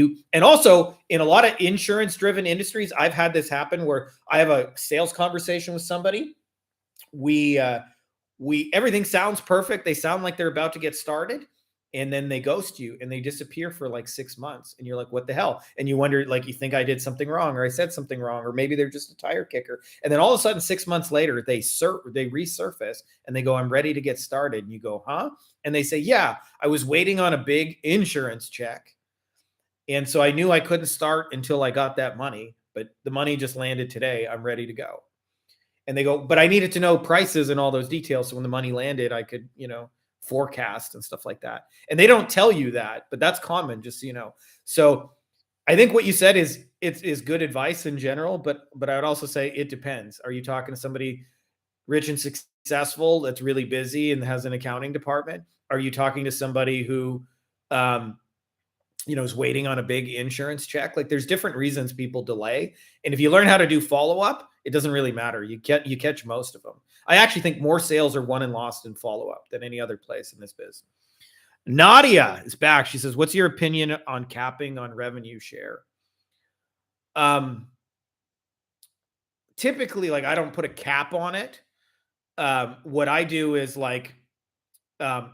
also in a lot of insurance driven industries, I've had this happen where I have a sales conversation with somebody. Everything sounds perfect. They sound like they're about to get started. And then they ghost you and they disappear for like 6 months. And you're like, what the hell? And you wonder, like, you think I did something wrong or I said something wrong, or maybe they're just a tire kicker. And then all of a sudden, 6 months later, they resurface and they go, I'm ready to get started. And you go, huh? And they say, yeah, I was waiting on a big insurance check. And so I knew I couldn't start until I got that money, but the money just landed today. I'm ready to go. And they go, but I needed to know prices and all those details. So when the money landed, I could, forecast and stuff like that. And they don't tell you that, but that's common, just so you know. So I think what you said is good advice in general, but I would also say it depends. Are you talking to somebody rich and successful that's really busy and has an accounting department? Are you talking to somebody who is waiting on a big insurance check? Like, there's different reasons people delay. And if you learn how to do follow-up, it doesn't really matter. You catch most of them. I actually think more sales are won and lost in follow-up than any other place in this biz. Nadia is back. She says, what's your opinion on capping on revenue share? Typically, like, I don't put a cap on it. What I do is like 30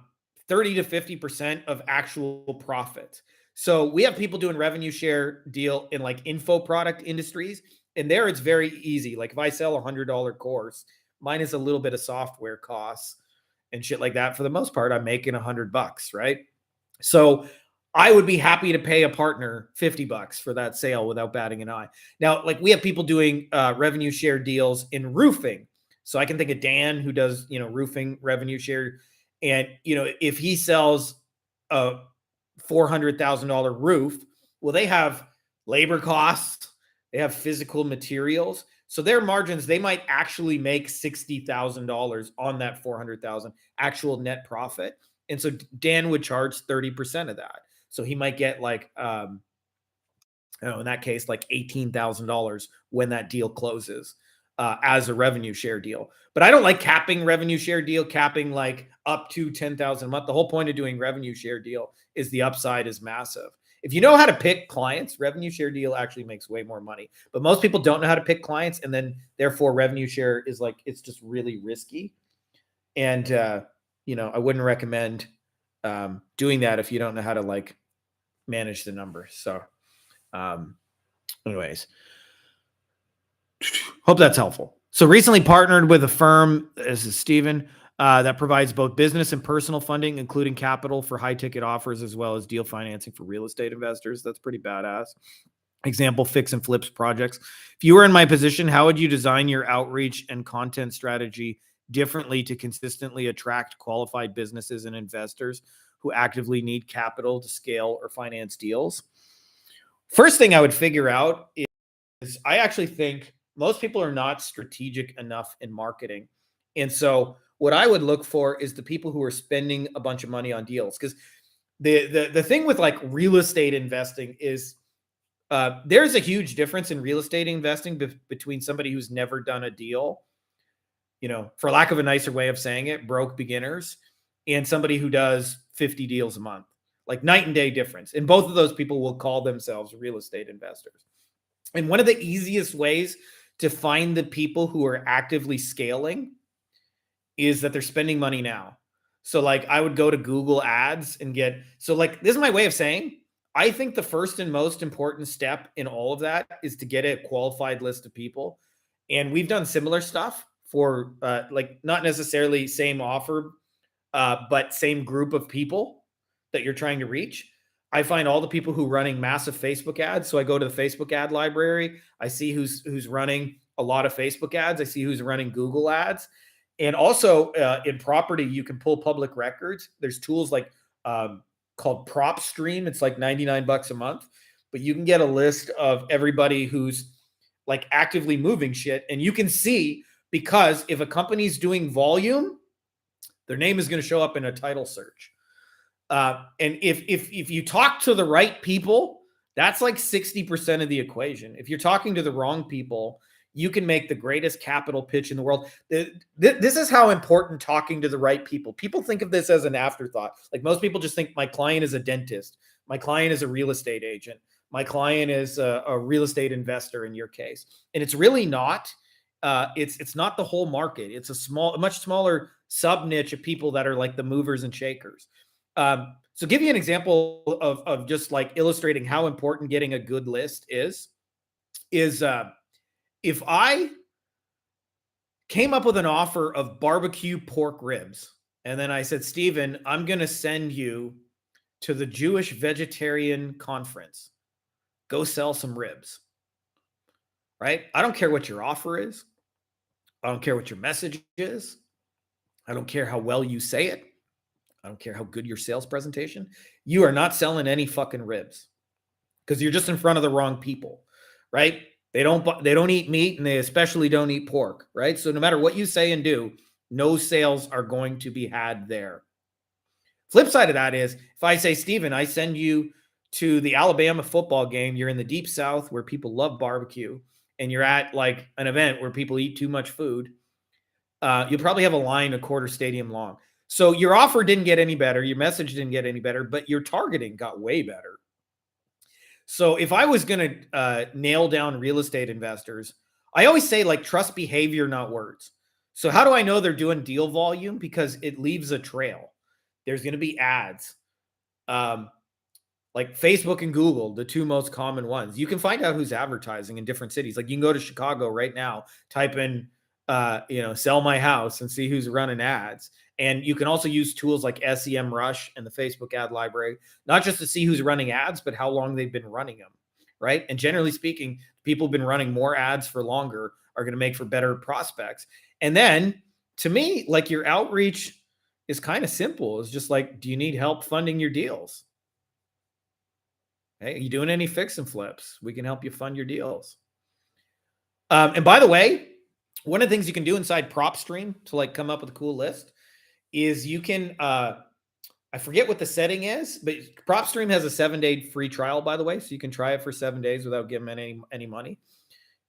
to 50% of actual profit. So we have people doing revenue share deal in like info product industries. And there it's very easy. Like if I sell $100 course, mine is a little bit of software costs and shit like that. For the most part, I'm making $100, right? So I would be happy to pay a partner $50 for that sale without batting an eye. Now, like we have people doing revenue share deals in roofing. So I can think of Dan who does, roofing revenue share. And, if he sells a $400,000 roof, well, they have labor costs, they have physical materials. So their margins, they might actually make $60,000 on that $400,000 actual net profit. And so Dan would charge 30% of that. So he might get like, in that case, like $18,000 when that deal closes as a revenue share deal. But I don't like capping revenue share deal, capping like up to $10,000 a month. The whole point of doing revenue share deal is the upside is massive. If you know how to pick clients, revenue share deal actually makes way more money. But most people don't know how to pick clients, and then therefore revenue share is like, it's just really risky. And I wouldn't recommend doing that if you don't know how to like manage the numbers. So anyways, hope that's helpful. So recently partnered with a firm, this is Steven, that provides both business and personal funding, including capital for high ticket offers, as well as deal financing for real estate investors. That's pretty badass. Example, fix and flips projects. If you were in my position, how would you design your outreach and content strategy differently to consistently attract qualified businesses and investors who actively need capital to scale or finance deals? First thing I would figure out is I actually think most people are not strategic enough in marketing. And so what I would look for is the people who are spending a bunch of money on deals. Because the thing with like real estate investing is there's a huge difference in real estate investing between somebody who's never done a deal, for lack of a nicer way of saying it, broke beginners, and somebody who does 50 deals a month. Like night and day difference. And both of those people will call themselves real estate investors. And one of the easiest ways to find the people who are actively scaling is that they're spending money now. So like I would go to Google Ads and so like this is my way of saying, I think the first and most important step in all of that is to get a qualified list of people. And we've done similar stuff for like not necessarily same offer, but same group of people that you're trying to reach. I find all the people who running massive Facebook ads. So I go to the Facebook ad library. I see who's running a lot of Facebook ads. I see who's running Google ads. And also in property, you can pull public records. There's tools like called PropStream. It's like 99 bucks a month, but you can get a list of everybody who's like actively moving shit. And you can see, because if a company's doing volume, their name is going to show up in a title search. And if you talk to the right people, that's like 60% of the equation. If you're talking to the wrong people, you can make the greatest capital pitch in the world. This is how important talking to the right people. People think of this as an afterthought. Like most people just think my client is a dentist, my client is a real estate agent, my client is a real estate investor in your case, and it's really not. It's not the whole market. It's a much smaller sub niche of people that are like the movers and shakers. So give you an example of just like illustrating how important getting a good list is if I came up with an offer of barbecue pork ribs, and then I said, Steven, I'm going to send you to the Jewish Vegetarian Conference. Go sell some ribs. Right? I don't care what your offer is. I don't care what your message is. I don't care how well you say it. I don't care how good your sales presentation. You are not selling any fucking ribs because you're just in front of the wrong people, right? They don't eat meat, and they especially don't eat pork, right? So no matter what you say and do, no sales are going to be had there. Flip side of that is if I say, Steven, I send you to the Alabama football game, you're in the deep South where people love barbecue, and you're at like an event where people eat too much food, you'll probably have a line a quarter stadium long. So your offer didn't get any better. Your message didn't get any better, but your targeting got way better. So if I was going to nail down real estate investors, I always say like trust behavior, not words. So how do I know they're doing deal volume? Because it leaves a trail. There's going to be ads. Like Facebook and Google, the two most common ones. You can find out who's advertising in different cities. Like you can go to Chicago right now, type in, sell my house and see who's running ads. And you can also use tools like SEM Rush and the Facebook ad library, not just to see who's running ads, but how long they've been running them. Right. And generally speaking, people have been running more ads for longer are going to make for better prospects. And then to me, like your outreach is kind of simple. It's just like, do you need help funding your deals? Hey, are you doing any fix and flips? We can help you fund your deals. And by the way, one of the things you can do inside PropStream to like come up with a cool list is you can, I forget what the setting is, but PropStream has a 7-day free trial, by the way. So you can try it for 7 days without giving any money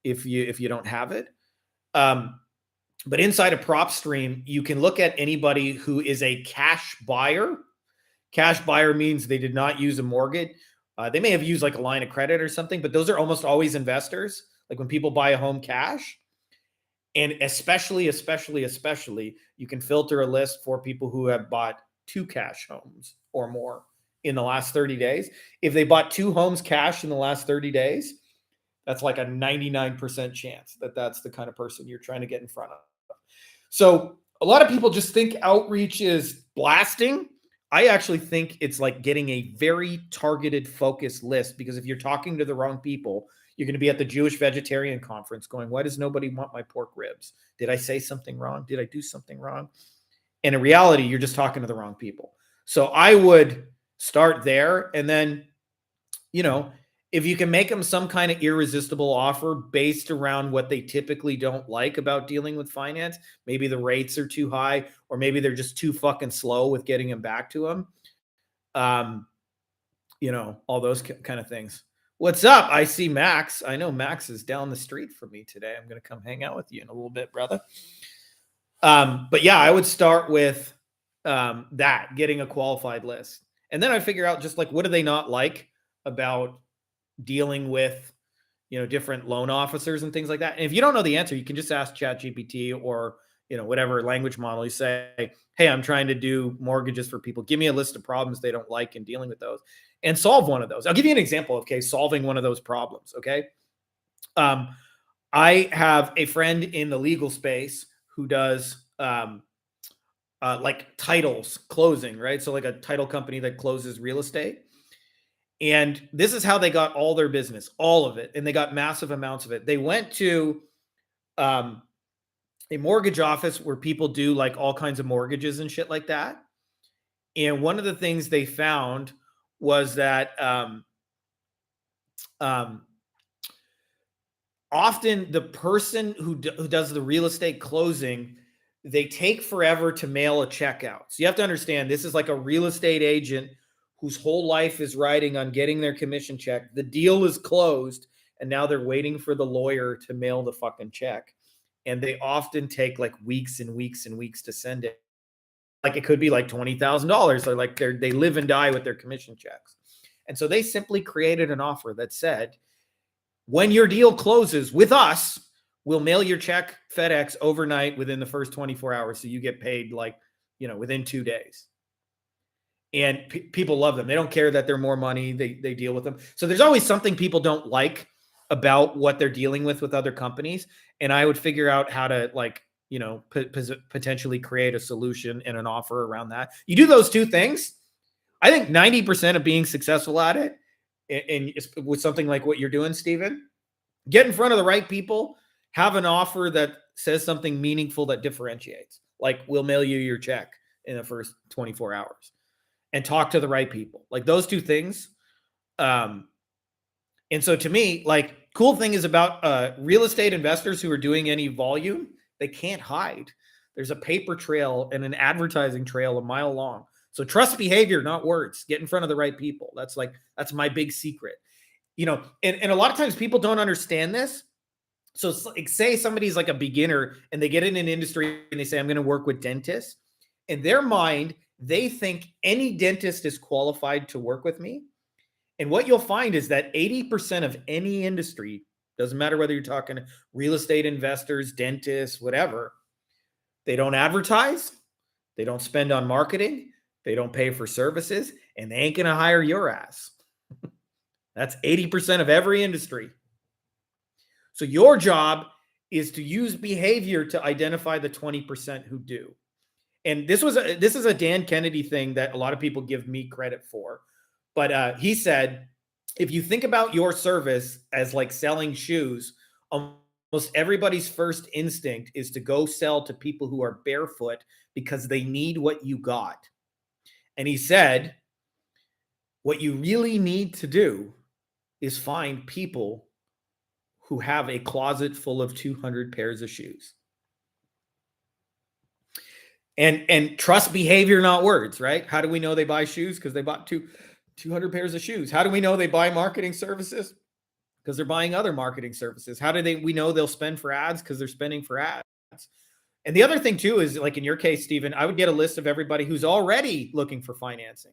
if you don't have it. But inside of PropStream, you can look at anybody who is a cash buyer. Cash buyer means they did not use a mortgage. They may have used like a line of credit or something, but those are almost always investors. Like when people buy a home cash, and especially, you can filter a list for people who have bought 2 cash homes or more in the last 30 days. If they bought 2 homes cash in the last 30 days, that's like a 99% chance that that's the kind of person you're trying to get in front of. So a lot of people just think outreach is blasting. I actually think it's like getting a very targeted, focused list, because if you're talking to the wrong people, you're going to be at the Jewish Vegetarian Conference going, why does nobody want my pork ribs? Did I say something wrong? Did I do something wrong? And in reality, you're just talking to the wrong people. So I would start there. And then, if you can make them some kind of irresistible offer based around what they typically don't like about dealing with finance, maybe the rates are too high, or maybe they're just too fucking slow with getting them back to them. All those kind of things. What's up? I see Max. I know Max is down the street from me today. I'm going to come hang out with you in a little bit, brother. But yeah, I would start with that, getting a qualified list. And then I figure out just like, what do they not like about dealing with, different loan officers and things like that. And if you don't know the answer, you can just ask ChatGPT or, whatever language model. You say, hey, I'm trying to do mortgages for people. Give me a list of problems they don't like in dealing with those and solve one of those. I'll give you an example of solving one of those problems. Okay. I have a friend in the legal space who does like titles closing, right? So like a title company that closes real estate. And this is how they got all their business, all of it. And they got massive amounts of it. They went to a mortgage office where people do like all kinds of mortgages and shit like that. And one of the things they found was that often the person who does the real estate closing, they take forever to mail a check out. So you have to understand, this is like a real estate agent whose whole life is riding on getting their commission check. The deal is closed, and now they're waiting for the lawyer to mail the fucking check. And they often take like weeks and weeks and weeks to send it. Like it could be like $20,000. They're like they live and die with their commission checks. And so they simply created an offer that said, when your deal closes with us, we'll mail your check FedEx overnight within the first 24 hours. So you get paid like, within 2 days. And people love them. They don't care that they're more money. They deal with them. So there's always something people don't like about what they're dealing with other companies. And I would figure out how to potentially create a solution and an offer around that. You do those two things. I think 90% of being successful at it, and with something like what you're doing, Stephen, get in front of the right people, have an offer that says something meaningful that differentiates. Like, we'll mail you your check in the first 24 hours, and talk to the right people. Like those two things. And so to me, like, cool thing is about real estate investors who are doing any volume, they can't hide. There's a paper trail and an advertising trail a mile long. So trust behavior, not words. Get in front of the right people. That's my big secret. And a lot of times people don't understand this. So like, say somebody's like a beginner and they get in an industry and they say, I'm going to work with dentists. In their mind, they think any dentist is qualified to work with me. And what you'll find is that 80% of any industry, doesn't matter whether you're talking real estate investors, dentists, whatever, they don't advertise, they don't spend on marketing, they don't pay for services, and they ain't going to hire your ass. That's 80% of every industry. So your job is to use behavior to identify the 20% who do. And this is a Dan Kennedy thing that a lot of people give me credit for. But he said, if you think about your service as like selling shoes, almost everybody's first instinct is to go sell to people who are barefoot because they need what you got. And he said, what you really need to do is find people who have a closet full of 200 pairs of shoes. And trust behavior, not words, right? How do we know they buy shoes? Because they bought 200 pairs of shoes. How do we know they buy marketing services? Because they're buying other marketing services. How do we know they'll spend for ads? Because they're spending for ads. And the other thing too is, like in your case, Stephen, I would get a list of everybody who's already looking for financing.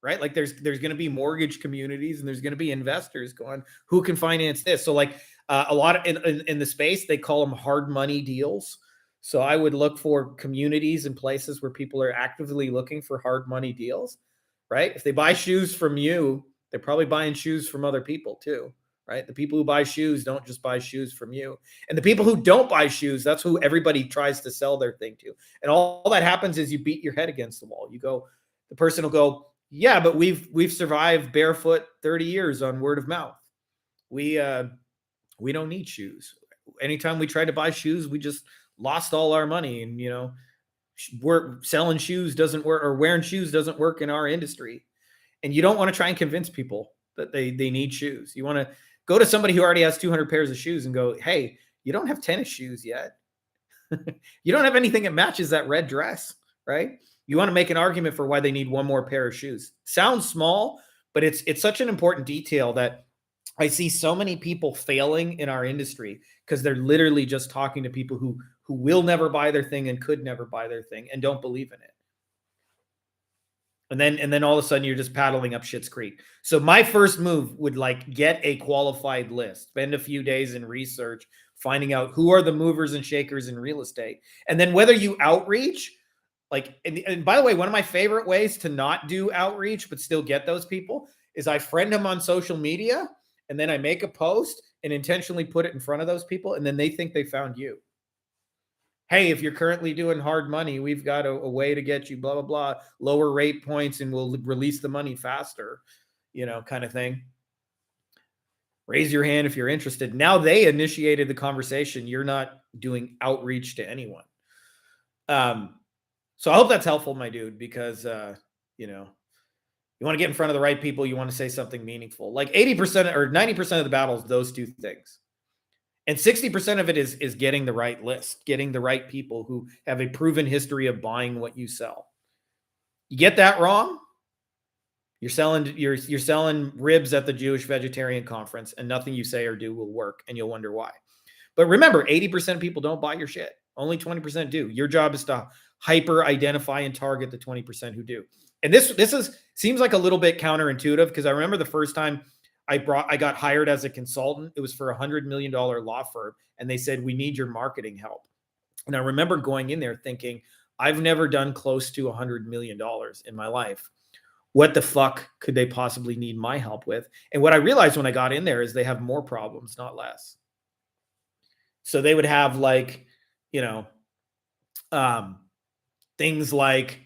Right? Like there's going to be mortgage communities and there's going to be investors going, who can finance this? So like a lot in the space, they call them hard money deals. So I would look for communities and places where people are actively looking for hard money deals, right? If they buy shoes from you, they're probably buying shoes from other people too, right? The people who buy shoes don't just buy shoes from you. And the people who don't buy shoes, that's who everybody tries to sell their thing to. And all that happens is you beat your head against the wall. The person will go, yeah, but we've survived barefoot 30 years on word of mouth. We don't need shoes. Anytime we try to buy shoes, we just lost all our money. And we're selling shoes doesn't work, or wearing shoes doesn't work in our industry. And you don't want to try and convince people that they need shoes. You want to go to somebody who already has 200 pairs of shoes and go, hey, you don't have tennis shoes yet. You don't have anything that matches that red dress, right? You want to make an argument for why they need one more pair of shoes. Sounds small, but it's such an important detail that I see so many people failing in our industry because they're literally just talking to people who will never buy their thing and could never buy their thing and don't believe in it. And then all of a sudden you're just paddling up Schitt's Creek. So my first move would like get a qualified list, spend a few days in research, finding out who are the movers and shakers in real estate. And then whether you outreach, like, and by the way, one of my favorite ways to not do outreach, but still get those people is I friend them on social media. And then I make a post and intentionally put it in front of those people. And then they think they found you. Hey, if you're currently doing hard money, we've got a way to get you blah, blah, blah, lower rate points and we'll release the money faster. kind of thing. Raise your hand if you're interested. Now they initiated the conversation. You're not doing outreach to anyone. So I hope that's helpful, my dude, because, you want to get in front of the right people. You want to say something meaningful. Like 80% or 90% of the battle is those two things. And 60% of it is getting the right list, getting the right people who have a proven history of buying what you sell. You get that wrong, you're selling ribs at the Jewish Vegetarian Conference, and nothing you say or do will work, and you'll wonder why. But remember, 80% of people don't buy your shit. Only 20% do. Your job is to hyper identify and target the 20% who do. And this seems like a little bit counterintuitive, because I remember the first time I got hired as a consultant, it was for $100 million law firm, and they said, we need your marketing help. And I remember going in there thinking, I've never done close to $100 million in my life. What the fuck could they possibly need my help with? And what I realized when I got in there is they have more problems, not less. So they would have like, things like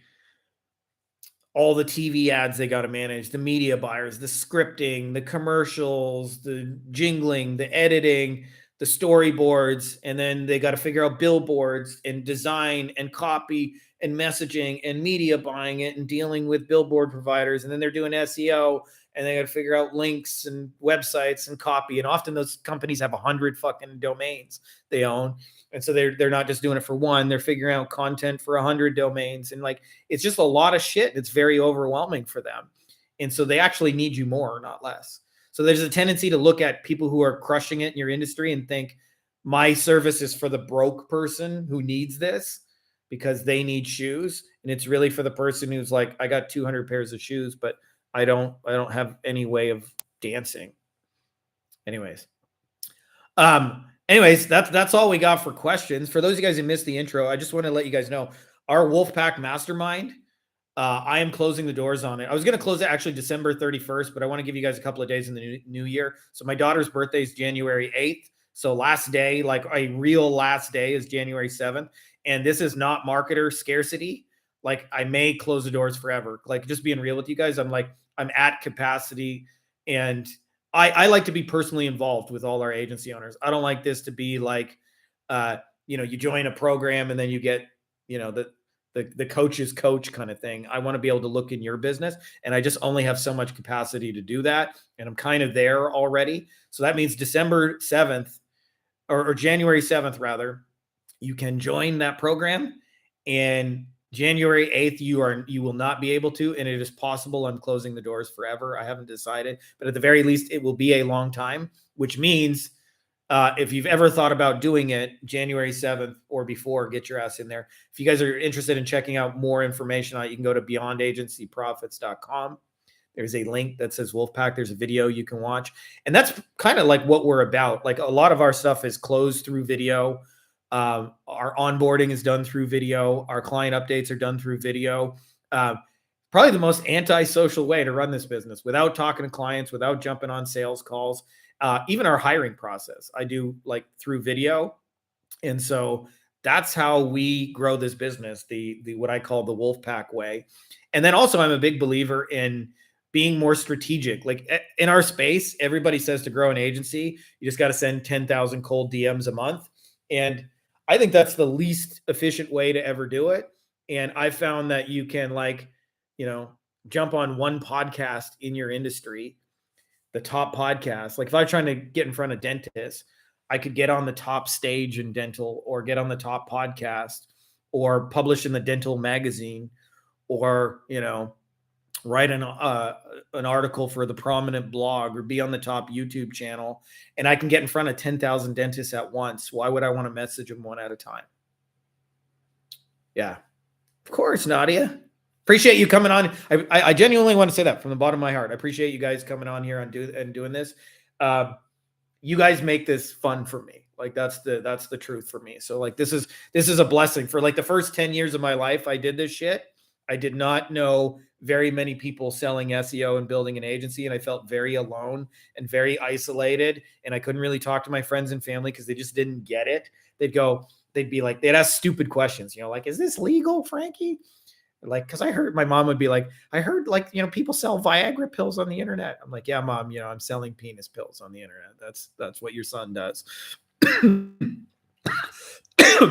all the TV ads they got to manage, the media buyers, the scripting, the commercials, the jingling, the editing, the storyboards, and then they got to figure out billboards and design and copy and messaging and media buying it and dealing with billboard providers. And then they're doing SEO, and they got to figure out links and websites and copy. And often those companies have 100 fucking domains they own. And so they're not just doing it for one, they're figuring out content for 100 domains. And like, it's just a lot of shit. It's very overwhelming for them. And so they actually need you more, not less. So there's a tendency to look at people who are crushing it in your industry and think, my service is for the broke person who needs this because they need shoes. And it's really for the person who's like, I got 200 pairs of shoes, but I don't have any way of dancing. Anyways, that's all we got for questions. For those of you guys who missed the intro, I just want to let you guys know our Wolfpack Mastermind, I am closing the doors on it. I was going to close it actually December 31st, but I want to give you guys a couple of days in the new year. So my daughter's birthday is January 8th. So last day, like a real last day, is January 7th. And this is not marketer scarcity. Like, I may close the doors forever. Like, just being real with you guys, I'm at capacity, and I like to be personally involved with all our agency owners. I don't like this to be like, you join a program and then you get, the coach's coach kind of thing. I want to be able to look in your business, and I just only have so much capacity to do that. And I'm kind of there already. So that means December 7th or January 7th, rather, you can join that program, and January 8th, you will not be able to, and it is possible I'm closing the doors forever. I haven't decided, but at the very least, it will be a long time, which means if you've ever thought about doing it, January 7th or before, get your ass in there. If you guys are interested in checking out more information on it, you can go to beyondagencyprofits.com. There's a link that says Wolfpack. There's a video you can watch. And that's kind of like what we're about. Like, a lot of our stuff is closed through video. Our onboarding is done through video. Our client updates are done through video. Probably the most anti-social way to run this business, without talking to clients, without jumping on sales calls. Even our hiring process, I do like through video. And so that's how we grow this business, the what I call the Wolfpack way. And then also, I'm a big believer in being more strategic. Like, in our space, everybody says to grow an agency, you just got to send 10,000 cold DMs a month. And I think that's the least efficient way to ever do it. And I found that you can, jump on one podcast in your industry, the top podcast. Like, if I'm trying to get in front of dentists, I could get on the top stage in dental, or get on the top podcast, or publish in the dental magazine, or, write an article for the prominent blog, or be on the top YouTube channel, and I can get in front of 10,000 dentists at once. Why would I want to message them one at a time? Yeah, of course, Nadia. Appreciate you coming on. I genuinely want to say that from the bottom of my heart. I appreciate you guys coming on here and doing this. You guys make this fun for me. Like, that's the truth for me. So, like, this is a blessing. For like the first 10 years of my life, I did this shit. I did not know very many people selling SEO and building an agency, and I felt very alone and very isolated, and I couldn't really talk to my friends and family because they just didn't get it. They'd ask stupid questions, like, is this legal, Frankie? Like, because I heard my mom would be like, I heard like, you know, people sell Viagra pills on the internet. I'm like, yeah, mom, you know, I'm selling penis pills on the internet. That's what your son does.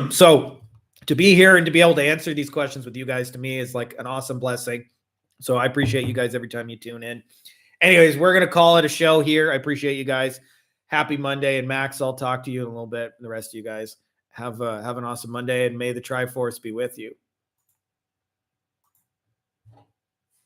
So to be here and to be able to answer these questions with you guys, to me, is like an awesome blessing. So I appreciate you guys every time you tune in. Anyways, we're going to call it a show here. I appreciate you guys. Happy Monday. And Max, I'll talk to you in a little bit. And the rest of you guys have an awesome Monday, and may the Triforce be with you.